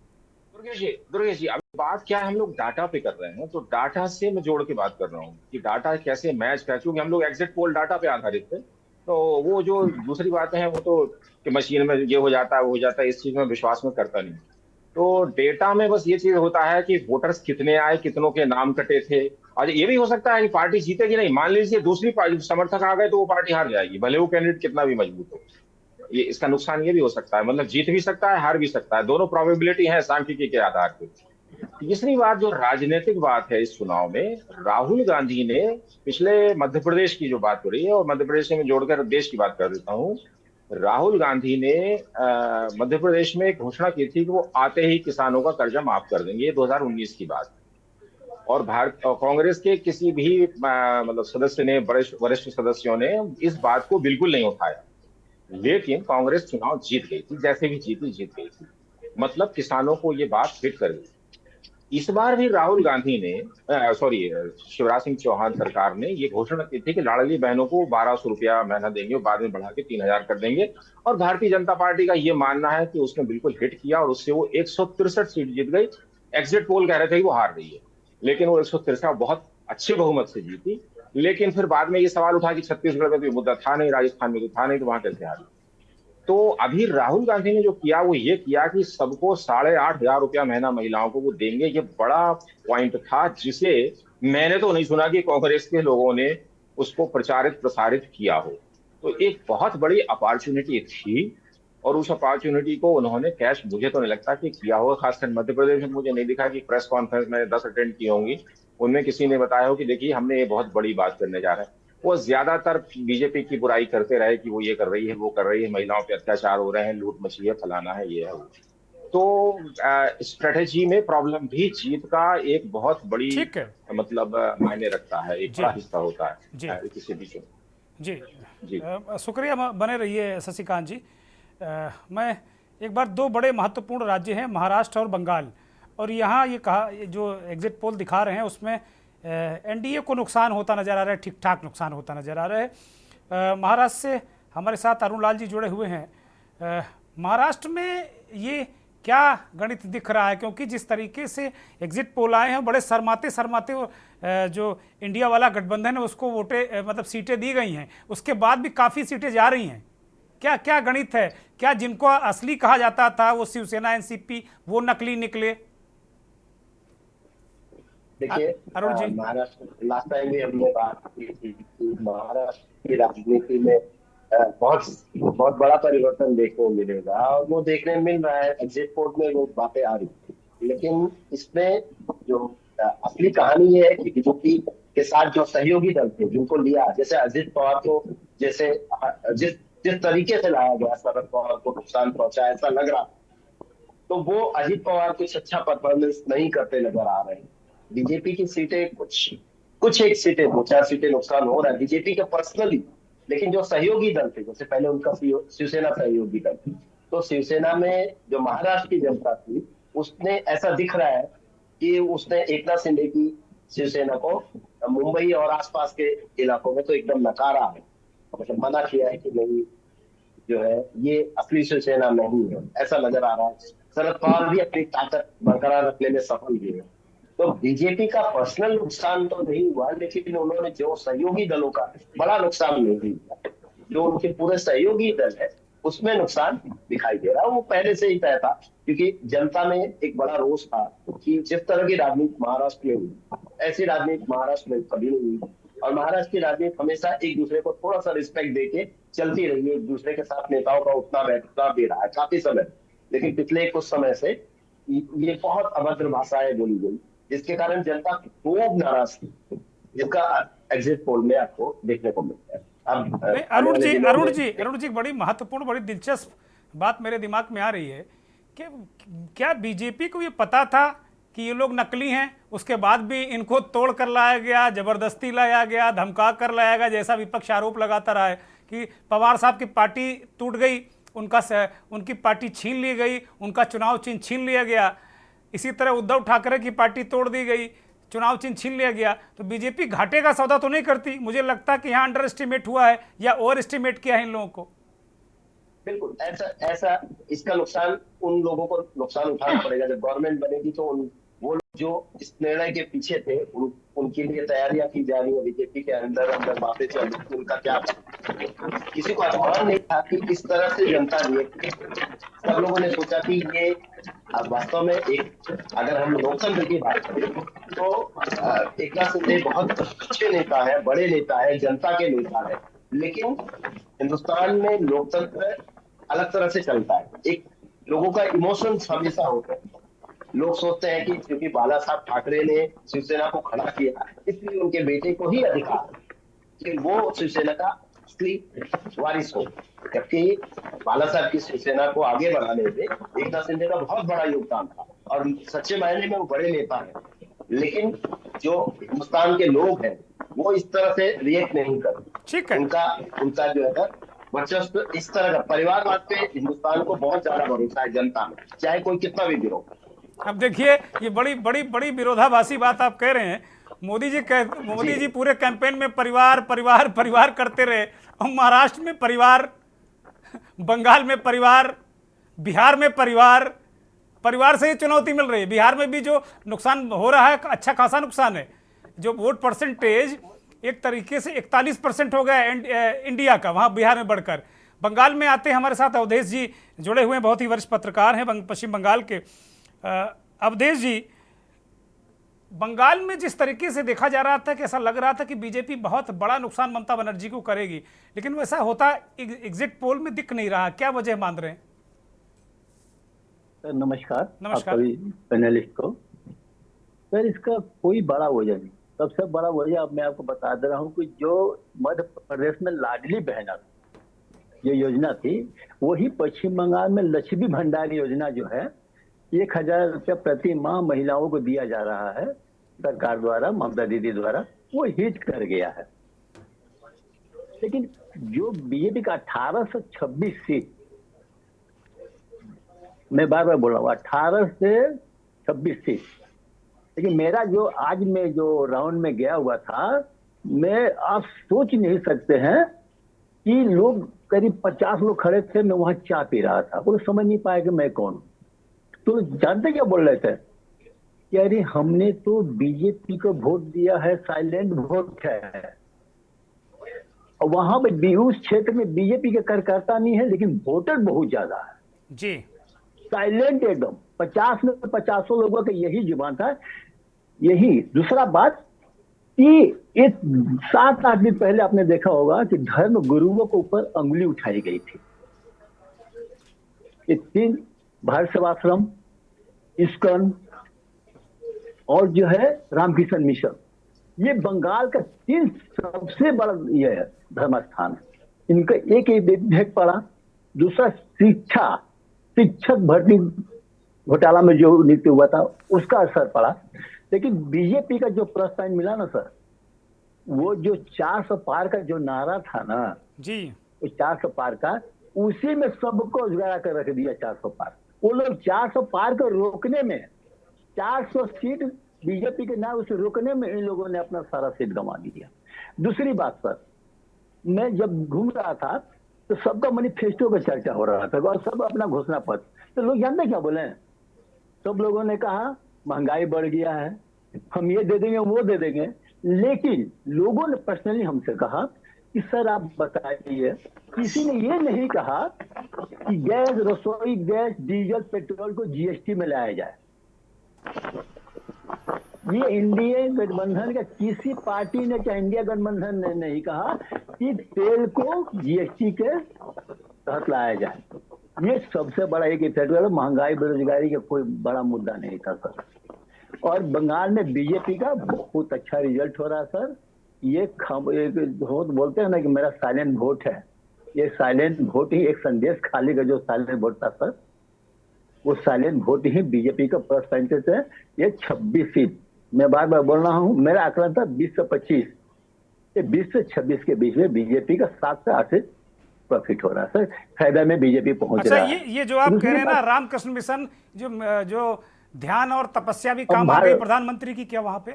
दुर्गेश जी, अभी बात क्या है, हम लोग डाटा पे कर रहे हैं, तो डाटा से मैं जोड़ के बात कर रहा हूँ कि डाटा कैसे मैच कर, क्योंकि हम लोग एग्जिट पोल डाटा पे आधारित थे। तो वो जो दूसरी बातें हैं वो तो कि मशीन में ये हो जाता है वो हो जाता है, इस चीज में विश्वास में करता नहीं। तो डेटा में बस ये चीज होता है कि वोटर्स कितने आए, कितनों के नाम कटे थे। और ये भी हो सकता है कि पार्टी जीतेगी नहीं, मान लीजिए दूसरी पार्टी समर्थक आ गए तो वो पार्टी हार जाएगी, भले वो कैंडिडेट कितना भी मजबूत हो। ये इसका नुकसान ये भी हो सकता है, मतलब जीत भी सकता है, हार भी सकता है, दोनों प्रोबेबिलिटी है सांख्यिकी के आधार पर। तीसरी बात, जो राजनीतिक बात है इस चुनाव में, राहुल गांधी ने पिछले मध्य प्रदेश की जो बात हो रही है, और मध्य प्रदेश से मैं जोड़कर देश की बात कर देता हूँ। राहुल गांधी ने मध्य प्रदेश में एक घोषणा की थी कि वो आते ही किसानों का कर्जा माफ कर देंगे, ये 2019 की बात। और भारत कांग्रेस के किसी भी मतलब सदस्य ने, वरिष्ठ सदस्यों ने इस बात को बिल्कुल नहीं उठाया। लेकिन कांग्रेस चुनाव जीत गई थी, जैसे भी जीती जीत गई थी, मतलब किसानों को ये बात हिट कर गई। इस बार भी राहुल गांधी ने, सॉरी, शिवराज सिंह चौहान सरकार ने ये घोषणा की थी कि लाडली बहनों को 1200 रुपया महीना देंगे और बाद में बढ़ा के 3000 कर देंगे। और भारतीय जनता पार्टी का ये मानना है कि उसने बिल्कुल हिट किया और उससे वो 163 सीट जीत गई। एग्जिट पोल कह रहे थे कि वो हार रही है, लेकिन वो 163 बहुत अच्छे बहुमत से जीती। लेकिन फिर बाद में ये सवाल उठा कि छत्तीसगढ़ में तो ये मुद्दा था नहीं, राजस्थान में तो था नहीं, तो वहां कैसे हारी। तो अभी राहुल गांधी ने जो किया वो ये किया कि सबको 8,500 रुपया महीना महिलाओं को वो देंगे। ये बड़ा पॉइंट था जिसे मैंने तो नहीं सुना कि कांग्रेस के लोगों ने उसको प्रचारित प्रसारित किया हो। तो एक बहुत बड़ी अपॉर्चुनिटी थी और उस अपॉर्चुनिटी को उन्होंने कैश, मुझे तो नहीं लगता कि किया होगा। खासकर मध्य प्रदेश में मुझे नहीं दिखा कि प्रेस कॉन्फ्रेंस मैंने 10 अटेंड की होंगी, उनमें किसी ने बताया हो कि देखिए हमने ये बहुत बड़ी बात करने जा रहे हैं। वो ज्यादातर बीजेपी की बुराई करते रहे कि वो ये कर रही है, वो कर रही है, महिलाओं पे अत्याचार हो रहे हैं, लूट मची है, फलाना है, ये है वो। तो स्ट्रेटेजी में प्रॉब्लम भी जीत का एक बहुत बड़ी, ठीक है, मतलब मायने रखता है, एक बड़ा हिस्सा होता जी है किसी भी चुनाव। जी जी शुक्रिया, बने रहिए शशिकांत जी। मैं एक बार, दो बड़े महत्वपूर्ण राज्य हैं महाराष्ट्र और बंगाल, और यहाँ ये कहा, जो एग्जिट पोल दिखा रहे हैं उसमें एनडीए को नुकसान होता नजर आ रहा है, ठीक ठाक नुकसान होता नजर आ रहा है। महाराष्ट्र से हमारे साथ अरुण लाल जी जुड़े हुए हैं। महाराष्ट्र में ये क्या गणित दिख रहा है, क्योंकि जिस तरीके से एग्जिट पोल आए हैं बड़े शर्माते जो इंडिया वाला गठबंधन है उसको वोटें, मतलब सीटें दी गई हैं, उसके बाद भी काफ़ी सीटें जा रही हैं। क्या क्या गणित है, क्या जिनको असली कहा जाता था वो शिवसेना एनसीपी, वो नकली निकले? देखिए, अरुण जी, महाराष्ट्र लास्ट टाइम भी हमने बात की थी कि महाराष्ट्र की राजनीति में बहुत बहुत बड़ा परिवर्तन देखने को मिलेगा, और वो देखने में मिल रहा है। एग्जिट पोल में वो बातें आ रही थी, लेकिन इसमें जो असली कहानी ये है कि बीजेपी के साथ जो सहयोगी दल थे जिनको लिया, जैसे अजित पवार को, जैसे जिस जिस तरीके से लाया गया शरद पवार को नुकसान पहुंचा ऐसा लग रहा, तो वो अजित पवार कुछ अच्छा परफॉर्मेंस नहीं करते नजर आ रहे हैं। बीजेपी की सीटें कुछ कुछ एक सीटें, 2-4 सीटें नुकसान हो रहा है बीजेपी के पर्सनली, लेकिन जो सहयोगी दल थे, जैसे पहले उनका शिवसेना सहयोगी दल थी, तो शिवसेना में जो महाराष्ट्र की जनता थी उसने, ऐसा दिख रहा है कि उसने एकनाथ शिंदे की शिवसेना को मुंबई और आसपास के इलाकों में तो एकदम नकारा है, मतलब मना किया है कि नहीं, जो है ये असली शिवसेना नहीं है, ऐसा नजर आ रहा है। शरद पवार भी अपनी ताकत बरकरार रखने में सफल हुए। तो बीजेपी का पर्सनल नुकसान तो नहीं हुआ, लेकिन उन्होंने जो सहयोगी दलों का बड़ा नुकसान नहीं किया, जो उनके पूरे सहयोगी दल है उसमें नुकसान दिखाई दे रहा है। वो पहले से ही तय था, क्योंकि जनता में एक बड़ा रोष था कि जिस तरह की राजनीति महाराष्ट्र में हुई, ऐसी राजनीति महाराष्ट्र में कभी नहीं हुई। और महाराष्ट्र की राजनीति हमेशा एक दूसरे को थोड़ा सा रिस्पेक्ट देके चलती रही है, एक दूसरे के साथ नेताओं का उठना बैठना भी रहा है काफी समय। लेकिन पिछले कुछ समय से ये बहुत अभद्र भाषाएं बोली गई, जिसके कारण जनता खूब नाराज थी, जिसका एग्जिट पोल में आपको देखने को मिलता है। अब नहीं, अरुण जी बड़ी महत्वपूर्ण, बड़ी दिलचस्प बात मेरे दिमाग में आ रही है कि क्या बीजेपी को ये पता था कि ये लोग नकली हैं, उसके बाद भी इनको तोड़ कर लाया गया, जबरदस्ती लाया गया, धमका कर लाया गया, जैसा विपक्ष आरोप लगाता रहा है कि पवार साहब की पार्टी टूट गई, उनकी पार्टी छीन ली गई, उनका चुनाव चिन्ह छीन लिया गया। इसी तरह उद्धव ठाकरे की पार्टी तोड़ दी गई, चुनाव चिन्ह छीन लिया गया। तो बीजेपी घाटे का सौदा तो नहीं करती। मुझे लगता है कि यहाँ अंडर एस्टिमेट हुआ है या ओवर एस्टिमेट किया है इन लोगों को। बिल्कुल ऐसा इसका नुकसान उन लोगों को नुकसान उठाना पड़ेगा जब गवर्नमेंट बनेगी। तो वो लोग जो इस निर्णय के पीछे थे उनके लिए तैयारियां की जा रही है बीजेपी के अंदर बातें चल रही, उनका क्या, किसी को अनुमान नहीं था कि इस तरह से जनता रिएक्ट। सब लोगों ने सोचा कि ये वास्तव में एक, अगर हम लोकतंत्र की बात करें तो एकनाथ शिंदे बहुत अच्छे नेता है, बड़े नेता है, जनता के नेता है, लेकिन हिंदुस्तान में लोकतंत्र अलग तरह से चलता है। एक लोगों का इमोशंस हमेशा होते हैं। लोग सोचते हैं कि क्योंकि बाला साहब ठाकरे ने शिवसेना को खड़ा किया, इसलिए उनके बेटे को ही अधिकार कि वो शिवसेना का असली वारिस हो, जबकि बाला साहब की शिवसेना को आगे बढ़ाने में एकनाथ शिंदे का बहुत बड़ा योगदान था और सच्चे मायने में वो बड़े नेता हैं। लेकिन जो हिंदुस्तान के लोग हैं वो इस तरह से रिएक्ट नहीं करते। ठीक है, उनका जो है वर्चस्व इस तरह का, परिवारवाद पे हिंदुस्तान को बहुत ज्यादा भरोसा है जनता में, चाहे कोई कितना भी विरोध। अब देखिए, ये बड़ी बड़ी बड़ी विरोधाभासी बात आप कह रहे हैं। मोदी जी पूरे कैंपेन में परिवार परिवार परिवार करते रहे, और महाराष्ट्र में परिवार, बंगाल में परिवार, बिहार में परिवार से ही चुनौती मिल रही है। बिहार में भी जो नुकसान हो रहा है, अच्छा खासा नुकसान है। जो वोट परसेंटेज एक तरीके से 41% हो गया इंडिया का, वहाँ बिहार में बढ़कर। बंगाल में आते हैं, हमारे साथ अवधेश जी जुड़े हुए हैं, बहुत ही वरिष्ठ पत्रकार हैं पश्चिम बंगाल के। अवधेश जी, बंगाल में जिस तरीके से देखा जा रहा था कि ऐसा लग रहा था कि बीजेपी बहुत बड़ा नुकसान ममता बनर्जी को करेगी, लेकिन वैसा होता एग्जिट पोल में दिख नहीं रहा। क्या वजह मान रहे हैं? सर नमस्कार सभी पैनलिस्ट को। सर इसका कोई बड़ा वजह नहीं, सबसे बड़ा वजह अब मैं आपको बता दे रहा हूँ कि जो मध्य प्रदेश में लाडली बहना जो योजना थी, वही पश्चिम बंगाल में लक्ष्मी भंडार योजना जो है 1000 रुपया प्रति माह महिलाओं को दिया जा रहा है सरकार द्वारा, ममता दीदी द्वारा, वो हिट कर गया है। लेकिन जो बीजेपी का 1826 सीट, मैं बार बार बोल रहा हूँ 18 से 26 सीट, लेकिन मेरा जो आज में जो राउंड में गया हुआ था, मैं आप सोच नहीं सकते हैं कि लोग करीब 50 लोग खड़े थे, मैं वहां चाय पी रहा था, वो समझ नहीं पाया कि मैं कौन हूं। तो जानते क्या बोल रहे थे कि अरे हमने तो बीजेपी को वोट दिया है, साइलेंट वोट है। और वहां पे उस क्षेत्र में बीजेपी के कार्यकर्ता नहीं है, लेकिन वोटर बहुत ज्यादा है जी, साइलेंट एकदम। 50 में 50 लोगों का यही जुबान था। यही दूसरा बात कि एक 7-8 दिन पहले आपने देखा होगा कि धर्म गुरुओं के ऊपर अंगुली उठाई गई थी। ये 3 भारत सेवाश्रम, इस्कॉन और जो है रामकृष्ण मिशन, ये बंगाल का 3 सबसे बड़ा ये है धर्म स्थान है। इनका एक विधेयक पड़ा। दूसरा शिक्षक भर्ती घोटाला में जो नीति हुआ था उसका असर पड़ा। लेकिन बीजेपी का जो प्लस साइन मिला ना सर, वो जो 400 पार का जो नारा था ना जी, वो 400 पार का, उसी में सबको उजगाड़ा कर रख दिया 400 पार। वो लोग 400 पार को रोकने में, 400 सीट बीजेपी के ना उसे रोकने में इन लोगों ने अपना सारा सीट गंवा दिया। दूसरी बात सर, मैं जब घूम रहा था तो सबका मैनिफेस्टो का चर्चा हो रहा था और सब अपना घोषणा पत्र, तो लोग जानते क्या बोले? सब लोगों ने कहा महंगाई बढ़ गया है, हम ये दे देंगे वो दे देंगे। लेकिन लोगों ने पर्सनली हमसे कहा कि सर आप बताइए, किसी ने ये नहीं कहा कि गैस, रसोई गैस, डीजल, पेट्रोल को जीएसटी में लाया जाए। ये इंडिया गठबंधन का किसी पार्टी ने, चाहे इंडिया गठबंधन ने नहीं कहा कि तेल को जीएसटी के तहत लाया जाए। ये सबसे बड़ा एक इफेक्ट है। महंगाई, बेरोजगारी का कोई बड़ा मुद्दा नहीं था सर। और बंगाल में बीजेपी का बहुत अच्छा रिजल्ट हो रहा है सर। ये बोलते हैं ना कि मेरा साइलेंट वोट है, ये साइलेंट वोट ही एक संदेश खाली का जो साइलेंट वोट था सर, वो साइलेंट वोट ही बीजेपी का प्लस पॉइंट है। ये 26 सीट, मैं बार बार बोल रहा हूँ, मेरा आंकड़ा था 20 से 25, ये 20 से 26 के बीच में बीजेपी का 7 से 8 सीट प्रॉफिट हो रहा है सर। फायदा में बीजेपी पहुंच रहा है। ये जो आप कह रहे हैं ना रामकृष्ण मिशन, जो ध्यान और तपस्या भी काम आ गई प्रधानमंत्री की, क्या वहां पे?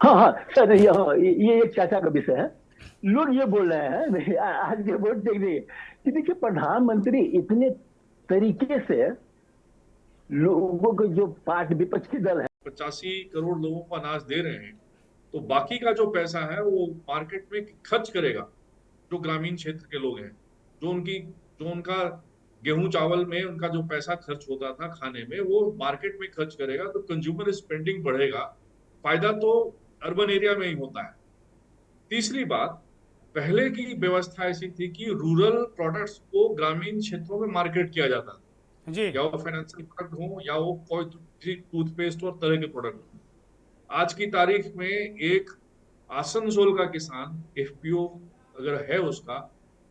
हाँ सर, ये एक चर्चा का विषय है। लोग ये बोल रहे हैं आज के वोट देख रही कि देखिए प्रधानमंत्री इतने तरीके से लोगों के जो पार्टी विपक्षी दल है 85 करोड़ लोगों को अनाज दे रहे हैं, तो बाकी का जो पैसा है वो मार्केट में खर्च करेगा। जो ग्रामीण क्षेत्र के लोग हैं, जो उनका गेहूं चावल में उनका जो पैसा खर्च होता था खाने में, वो मार्केट में खर्च करेगा, तो कंज्यूमर स्पेंडिंग बढ़ेगा। फायदा तो अर्बन एरिया में ही होता है। तीसरी बात, पहले की व्यवस्था ऐसी थी कि रूरल प्रोडक्ट्स को ग्रामीण क्षेत्रों में मार्केट किया जाता था जी, या वो फाइनेंशियल प्रोडक्ट हो या वो कोई टूथपेस्ट और तरह के प्रोडक्ट हो। आज की तारीख में एक आसनसोल का किसान एफपीओ अगर है उसका,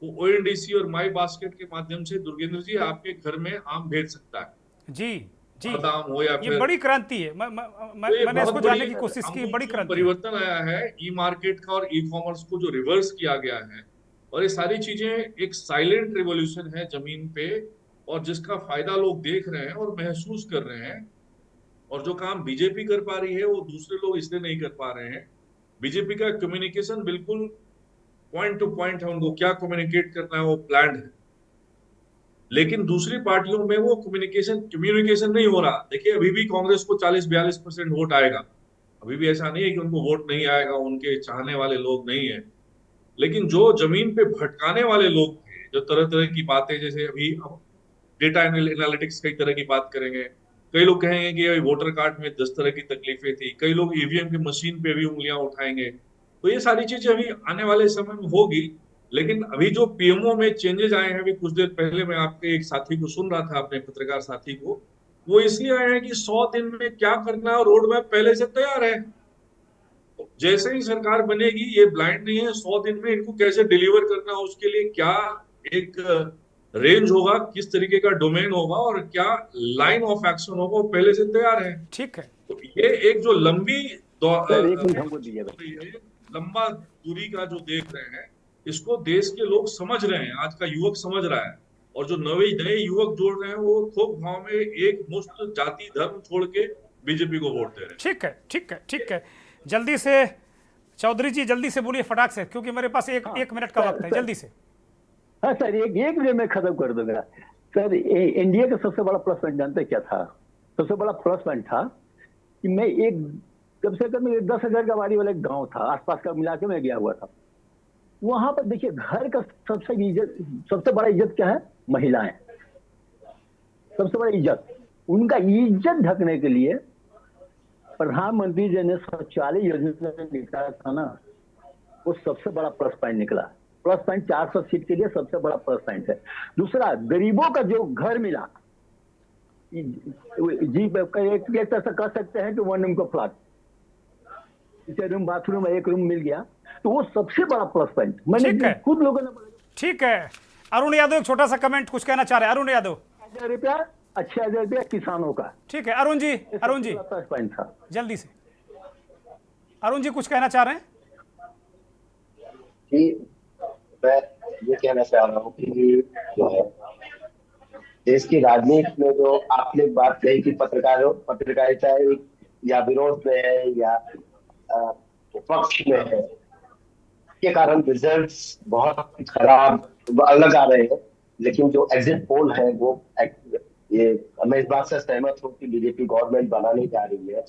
वो ओएनडीसी और माई बास्केट के माध्यम से दुर्गेंद्र जी आपके घर में आम भेज सकता है। जी जी, बादाम हो या ये फिर बड़ी क्रांति है। मैंने इसको जानने की कोशिश की, बड़ी क्रांति परिवर्तन आया है ई मार्केट का और ई कॉमर्स को जो रिवर्स किया गया है। और ये सारी चीजें एक साइलेंट रिवॉल्यूशन है जमीन पे, और जिसका फायदा लोग देख रहे हैं और महसूस कर रहे हैं। और जो काम बीजेपी कर पा रही है वो दूसरे लोग इसलिए नहीं कर पा रहे हैं। बीजेपी का कम्युनिकेशन बिल्कुल पॉइंट टू पॉइंट है, उनको क्या कम्युनिकेट करना है वो प्लान्ड है। लेकिन दूसरी पार्टियों में वो कम्युनिकेशन नहीं हो रहा। देखिए अभी भी कांग्रेस को 40-42% वोट आएगा, अभी भी ऐसा नहीं है कि उनको वोट नहीं आएगा, उनके चाहने वाले लोग नहीं है। लेकिन जो जमीन पे भटकाने वाले लोग थे, जो तरह तरह की बातें, जैसे अभी डेटा एनालिटिक्स कई तरह की बात करेंगे, कई लोग कहेंगे कि वोटर कार्ड में 10 तरह की तकलीफें थी, कई लोग ईवीएम की मशीन पे भी उंगलियां उठाएंगे। तो ये सारी चीजें अभी आने वाले समय में होगी। लेकिन अभी जो पीएमओ में चेंजेस आए हैं, अभी कुछ देर पहले मैं आपके एक साथी को सुन रहा था, अपने पत्रकार साथी को, वो इसलिए आए हैं कि 100 दिन में क्या करना है रोड मैप पहले से तैयार है। तो जैसे ही सरकार बनेगी, ये ब्लाइंड नहीं है, 100 दिन में इनको कैसे डिलीवर करना है, उसके लिए क्या एक रेंज होगा, किस तरीके का डोमेन होगा और क्या लाइन ऑफ एक्शन होगा, वो पहले से तैयार है। ठीक है, तो ये एक जो लंबा दूरी का जो देख रहे हैं, इसको देश के लोग समझ रहे हैं, आज का युवक समझ रहा है। और जो नए युवक जोड़ रहे हैं, वो थोक भाव में एक मुश्त जाति धर्म छोड़ के बीजेपी को वोट दे रहे हैं। ठीक है, ठीक है, ठीक है। जल्दी से चौधरी जी, जल्दी से बोलिए फटाक से, क्योंकि मेरे पास एक मिनट का वक्त है, जल्दी से। हाँ सर, एक मिनट में खत्म कर दूंगा सर। इंडिया का सबसे बड़ा प्लस पॉइंट जानते क्या था? सबसे बड़ा प्लस पॉइंट था कि मैं कम से कम 10,000 का वाड़ी वाला एक गाँव था, आसपास का मिला के मैं गया हुआ था। वहां पर देखिए घर का सबसे बड़ा इज्जत क्या है? महिलाएं। सबसे बड़ा इज्जत, उनका इज्जत ढकने के लिए प्रधानमंत्री जी ने शौचालय योजना में निकाला था ना, वो सबसे बड़ा प्लस पॉइंट निकला। प्लस पॉइंट 400 सीट के लिए सबसे बड़ा प्लस पॉइंट है। दूसरा, गरीबों का जो घर मिला, जी एक तरह से कह सकते हैं कि 1 रूम का flat, kitchen room, bathroom, 1 room मिल गया, तो वो सबसे बड़ा प्लस पॉइंट। मैंने खुद लोगों ने बोला। ठीक है, अरुण यादव एक छोटा सा कमेंट कुछ कहना चाह रहे हैं। अरुण यादव, 6,000 रुपया, 6,000 रुपया किसानों का। ठीक है अरुण जी, अरुण जी प्लस पॉइंट था। जल्दी से अरुण जी कुछ कहना चाह रहे हैं? कि मैं ये कहना चाह रहा हूँ कि जो है देश की राजनीति में जो आपने बात कही कि पत्रकारिता एक या विरोध में है या पक्ष में है, के कारण रिजल्ट्स बहुत खराब अलग आ रहे हैं। लेकिन जो एग्जिट पोल है वो ये मैं इस बात से सहमत हूँ कि बीजेपी गवर्नमेंट बनाने जा रही है,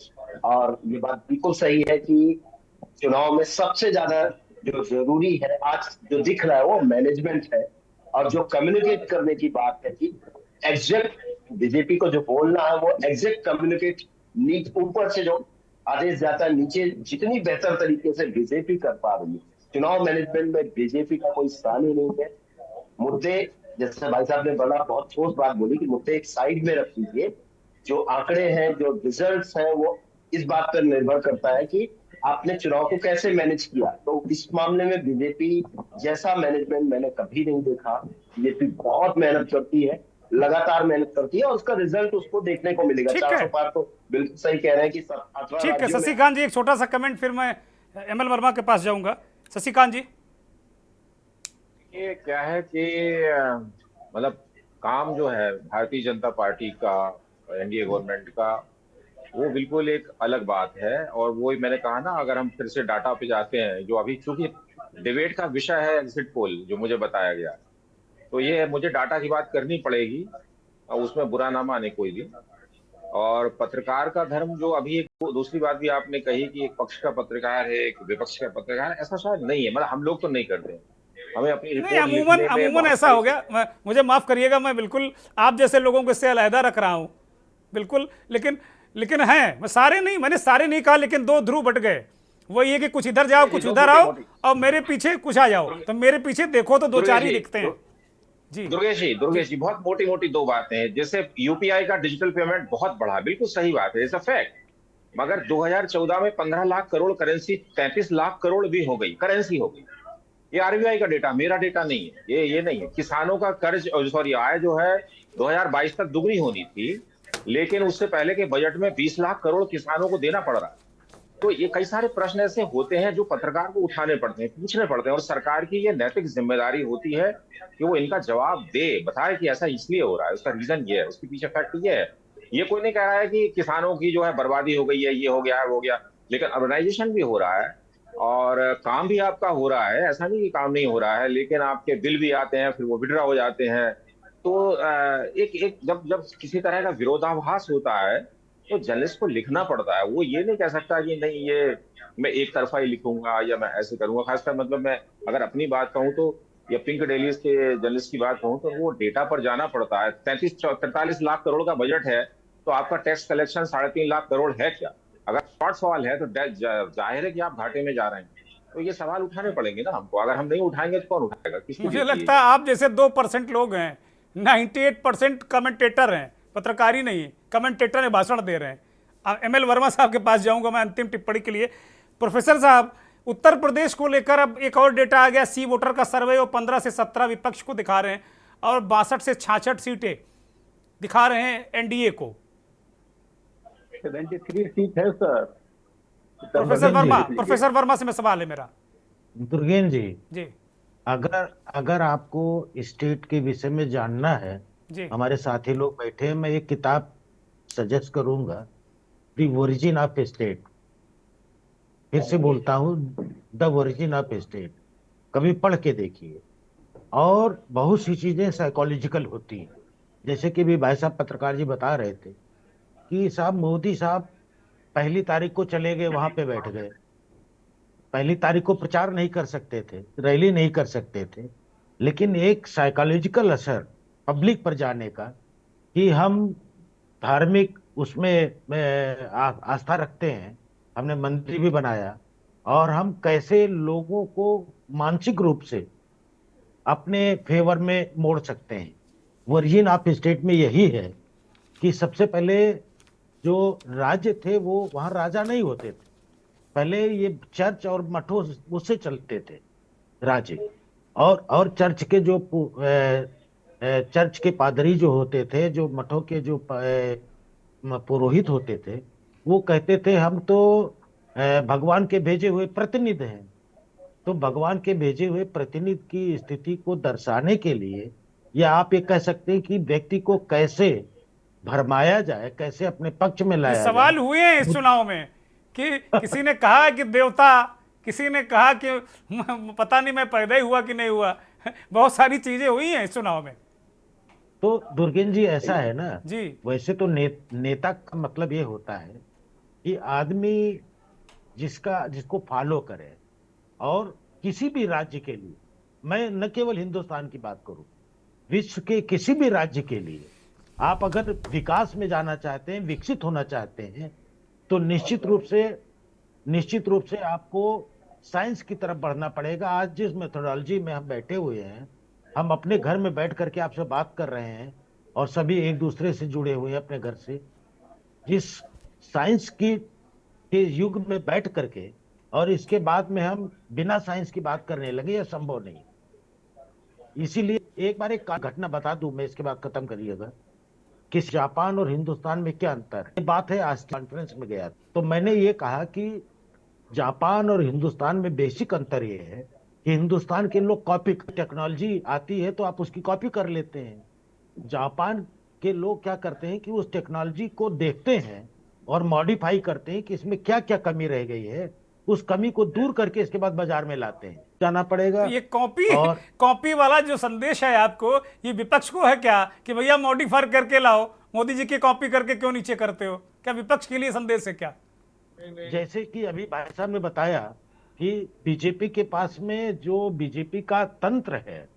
और ये बात बिल्कुल सही है कि चुनाव में सबसे ज्यादा जो जरूरी है आज जो दिख रहा है वो मैनेजमेंट है। और जो कम्युनिकेट करने की बात है कि एग्जैक्ट बीजेपी को जो बोलना है वो एग्जैक्ट कम्युनिकेट ऊपर से जो आदेश जाता है नीचे जितनी बेहतर तरीके से बीजेपी कर पा रही है। चुनाव मैनेजमेंट में बीजेपी का कोई स्थान ही नहीं है। मुद्दे, जैसे भाई साहब ने बड़ा बहुत ठोस बात बोली कि मुद्दे एक साइड में रख दीजिए। जो आंकड़े हैं, जो रिजल्ट्स हैं, वो इस बात पर निर्भर करता है कि आपने चुनाव को कैसे मैनेज किया। तो इस मामले में बीजेपी जैसा मैनेजमेंट मैंने कभी नहीं देखा। बीजेपी बहुत मेहनत करती है, लगातार मेहनत करती है, और उसका रिजल्ट उसको देखने को मिलेगा। 400 पार तो बिल्कुल सही कह रहे हैं कि ठीक है। शशिकांत जी एक छोटा सा कमेंट, फिर मैं ML वर्मा के पास जाऊंगा। शशिकांत जी, ये क्या है कि मतलब काम जो है भारतीय जनता पार्टी का, एनडीए गवर्नमेंट का, वो बिल्कुल एक अलग बात है। और वो मैंने कहा ना, अगर हम फिर से डाटा पे जाते हैं, जो अभी चूंकि डिबेट का विषय है एग्जिट पोल जो मुझे बताया गया, तो ये मुझे डाटा की बात करनी पड़ेगी और उसमें बुरा ना माने कोई भी। और पत्रकार का धर्म जो अभी एक दूसरी बात भी आपने कही कि एक पक्ष का पत्रकार है, एक विपक्ष का पत्रकार है, ऐसा शायद नहीं है। मतलब हम लोग तो नहीं करते, हमें अपनी रिपोर्ट अमूमन ऐसा हो गया। मुझे माफ करिएगा, मैं बिल्कुल आप जैसे लोगों को इससे अलहदा रख रहा हूं बिल्कुल, लेकिन हैं, मैं सारे नहीं, मैंने सारे नहीं कहा, लेकिन 2 ध्रुव बट गए। वो ये कि कुछ इधर जाओ, कुछ उधर आओ, और मेरे पीछे कुछ आ जाओ। तो मेरे पीछे देखो तो 2-4 ही दिखते हैं। जी दुर्गेश जी बहुत मोटी मोटी 2 बातें हैं। जैसे यूपीआई का डिजिटल पेमेंट बहुत बढ़ा, बिल्कुल सही बात है, इट्स अ फैक्ट। मगर 2014 में 15 लाख करोड़ करेंसी 33 लाख करोड़ भी हो गई, करेंसी हो गई। ये आरबीआई का डेटा, मेरा डेटा नहीं है, ये नहीं है। किसानों का कर्ज, सॉरी, आय जो है 2022 तक दुगनी होनी थी, लेकिन उससे पहले के बजट में 20 लाख करोड़ किसानों को देना पड़ रहा है। तो ये कई सारे प्रश्न ऐसे होते हैं जो पत्रकार को उठाने पड़ते हैं, पूछने पड़ते हैं, और सरकार की ये नैतिक जिम्मेदारी होती है कि वो इनका जवाब दे, बताए कि ऐसा इसलिए हो रहा है, उसका रीजन ये है, उसके पीछे फैक्ट ये है। ये कोई नहीं कह रहा है कि किसानों की जो है बर्बादी हो गई है, ये हो गया है, वो हो गया, लेकिन अर्बनाइजेशन भी हो रहा है और काम भी आपका हो रहा है। ऐसा नहीं कि काम नहीं हो रहा है, लेकिन आपके बिल भी आते हैं, फिर वो विड्रॉ हो जाते हैं। तो एक जब किसी तरह का विरोधाभास होता है तो जर्नलिस्ट को लिखना पड़ता है। वो ये नहीं कह सकता कि नहीं, ये मैं एक तरफा ही लिखूंगा या मैं ऐसे करूंगा। खासकर मतलब मैं अगर अपनी बात कहूं तो, या पिंक डेलीज के जर्नलिस्ट की बात कहूं, तो वो डेटा पर जाना पड़ता है। 43 लाख करोड़ का बजट है, तो आपका टैक्स कलेक्शन 3.5 लाख करोड़ है क्या? अगर शॉर्ट सवाल है तो जाहिर है कि आप घाटे में जा रहे हैं। तो ये सवाल उठाने पड़ेंगे ना हमको। अगर हम नहीं उठाएंगे तो कौन उठाएगा? मुझे लगता है आप जैसे 2% लोग हैं, 98% कमेंटेटर हैं, पत्रकारी नहीं है, कमेंटेटर है, भाषण दे रहे हैं। ML वर्मा साहब के पास जाऊंगा मैं अंतिम टिप्पणी के लिए। प्रोफेसर साहब, उत्तर प्रदेश को लेकर अब एक और डेटा आ गया, सी वोटर का सर्वे, वो 15 से 17 विपक्ष को दिखा रहे हैं और 62 से 66 सीटें दिखा रहे हैं एनडीए को। 73 सीट है सर। प्रोफेसर वर्मा से मैं सवाल है मेरा। दुर्गेन जी, अगर आपको स्टेट के विषय में जानना है, हमारे साथी लोग बैठे हैं, मैं एक किताब सजेस्ट करूंगा, द ओरिजिन ऑफ स्टेट। फिर से बोलता हूं, द ओरिजिन ऑफ स्टेट, कभी पढ़ के देखिए। और बहुत सी चीजें साइकोलॉजिकल होती हैं, जैसे कि भी भाई साहब पत्रकार जी बता रहे थे कि साहब मोदी साहब 1 तारीख को चले गए, वहां पे बैठ गए। 1 तारीख को प्रचार नहीं कर सकते थे, रैली नहीं कर सकते थे, लेकिन एक साइकोलॉजिकल असर पब्लिक पर जाने का कि हम धार्मिक उसमें आस्था रखते हैं, हमने मंत्री भी बनाया, और हम कैसे लोगों को मानसिक रूप से अपने फेवर में मोड़ सकते हैं। वर्जिन ऑफ स्टेट में यही है कि सबसे पहले जो राज्य थे वो वहाँ राजा नहीं होते थे, पहले ये चर्च और मठों उससे चलते थे राज्य। और चर्च के जो चर्च के पादरी जो होते थे, जो मठों के जो पुरोहित होते थे, वो कहते थे हम तो भगवान के भेजे हुए प्रतिनिधि हैं। तो भगवान के भेजे हुए प्रतिनिधि की स्थिति को दर्शाने के लिए, या आप ये कह सकते हैं कि व्यक्ति को कैसे भरमाया जाए, कैसे अपने पक्ष में ये लाया सवाल जाए। हुए हैं इस चुनाव में कि किसी ने कहा कि देवता, किसी ने कहा कि पता नहीं मैं पैदा ही हुआ कि नहीं हुआ। बहुत सारी चीजें हुई हैं इस चुनाव में। तो दुर्गेन जी ऐसा है ना जी वैसे तो नेता का मतलब ये होता है कि आदमी जिसको फॉलो करे, और किसी भी राज्य के लिए, मैं न केवल हिंदुस्तान की बात करूं, विश्व के किसी भी राज्य के लिए आप अगर विकास में जाना चाहते हैं, विकसित होना चाहते हैं, तो निश्चित रूप से आपको साइंस की तरफ बढ़ना पड़ेगा। आज जिस मेथोडोलॉजी में हम बैठे हुए हैं, हम अपने घर में बैठ करके आपसे बात कर रहे हैं और सभी एक दूसरे से जुड़े हुए हैं अपने घर से, जिस साइंस के युग में बैठ करके, और इसके बाद में हम बिना साइंस की बात करने लगे, यह संभव नहीं। इसीलिए एक बार एक घटना बता दूं मैं, इसके बाद खत्म करिएगा कि जापान और हिंदुस्तान में क्या अंतर है। बात है, आज कॉन्फ्रेंस में गया तो मैंने ये कहा कि जापान और हिंदुस्तान में बेसिक अंतर ये है कि हिंदुस्तान के लोग कॉपी, टेक्नोलॉजी आती है तो आप उसकी कॉपी कर लेते हैं। जापान के लोग क्या करते हैं कि उस टेक्नोलॉजी को देखते हैं और मॉडिफाई करते हैं कि इसमें क्या क्या कमी रह गई है, उस कमी को दूर करके इसके बाद बाजार में लाते हैं। जाना पड़ेगा। ये कॉपी वाला जो संदेश है आपको, ये विपक्ष को है क्या कि भैया मॉडिफाई करके लाओ, मोदी जी की कॉपी करके क्यों नीचे करते हो? क्या विपक्ष के लिए संदेश है क्या? जैसे कि अभी भाई साहब ने बताया कि बीजेपी के पास में जो बीजेपी का तंत्र है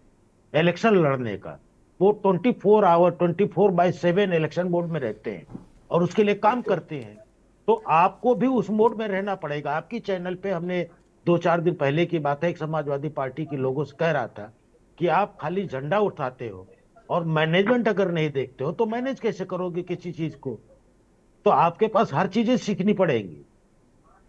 इलेक्शन लड़ने का, वो 24/7 इलेक्शन मोड में रहते हैं और उसके लिए काम करते हैं। तो आपको भी उस मोड में रहना पड़ेगा। आपकी चैनल पे हमने 2-4 दिन पहले की बात है, एक समाजवादी पार्टी के लोगों से कह रहा था कि आप खाली झंडा उठाते हो और मैनेजमेंट अगर नहीं देखते हो तो मैनेज कैसे करोगे किसी चीज को? तो आपके पास हर चीजें सीखनी पड़ेंगी।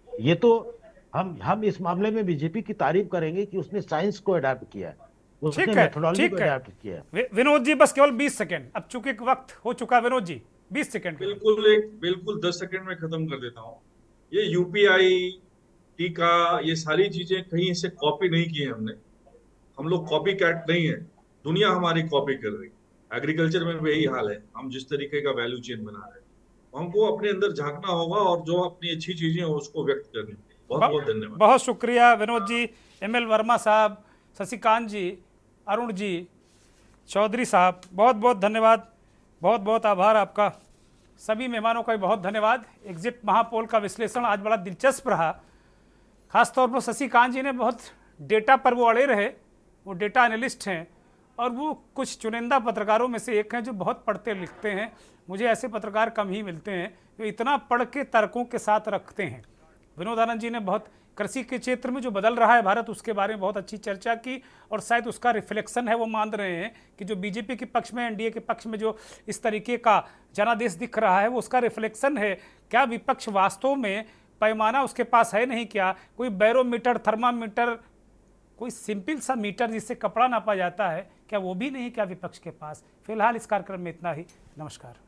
ये तो हम इस मामले में बीजेपी की तारीफ करेंगे कि उसने साइंस को अडॉप्ट किया, उसने मेथोडोलॉजी को अडॉप्ट किया। विनोद जी बस केवल 20 सेकंड, अब चूंकि वक्त हो चुका। विनोद जी 20 सेकंड। बिल्कुल 10 सेकंड में खत्म कर देता हूँ। ये यूपीआई, टीका, ये सारी चीजें कहीं से कॉपी नहीं की है हमने। हम लोग कॉपी कैट नहीं है, दुनिया हमारी कॉपी कर रही है। एग्रीकल्चर में भी यही हाल है। हम जिस तरीके का वैल्यू चेन बना रहे हैं, हमको अपने अंदर झांकना होगा और जो अपनी अच्छी चीजें हैं उसको व्यक्त करनी। बहुत बहुत धन्यवाद। बहुत शुक्रिया विनोद जी, एमएल वर्मा साहब, शशिकांत जी, अरुण जी, चौधरी साहब, बहुत बहुत धन्यवाद। बहुत बहुत आभार आपका। सभी मेहमानों का भी बहुत धन्यवाद। एग्जिट महापोल का विश्लेषण आज बड़ा दिलचस्प रहा। खासतौर पर शशिकांत जी ने बहुत डेटा पर वो अड़े रहे, वो डेटा एनालिस्ट हैं और वो कुछ चुनिंदा पत्रकारों में से एक हैं जो बहुत पढ़ते लिखते हैं। मुझे ऐसे पत्रकार कम ही मिलते हैं जो इतना पढ़ के तर्कों के साथ रखते हैं। विनोद आनंद जी ने बहुत कृषि के क्षेत्र में जो बदल रहा है भारत, उसके बारे में बहुत अच्छी चर्चा की और शायद उसका रिफ्लेक्शन है। वो मान रहे हैं कि जो बीजेपी के पक्ष में, एनडीए के पक्ष में जो इस तरीके का जनादेश दिख रहा है वो उसका रिफ्लेक्शन है। क्या विपक्ष वास्तव में पैमाना उसके पास है नहीं? क्या कोई बैरोमीटर, थर्मामीटर, कोई सिंपल सा मीटर जिससे कपड़ा नापा जाता है, क्या वो भी नहीं क्या विपक्ष के पास? फिलहाल इस कार्यक्रम में इतना ही। नमस्कार।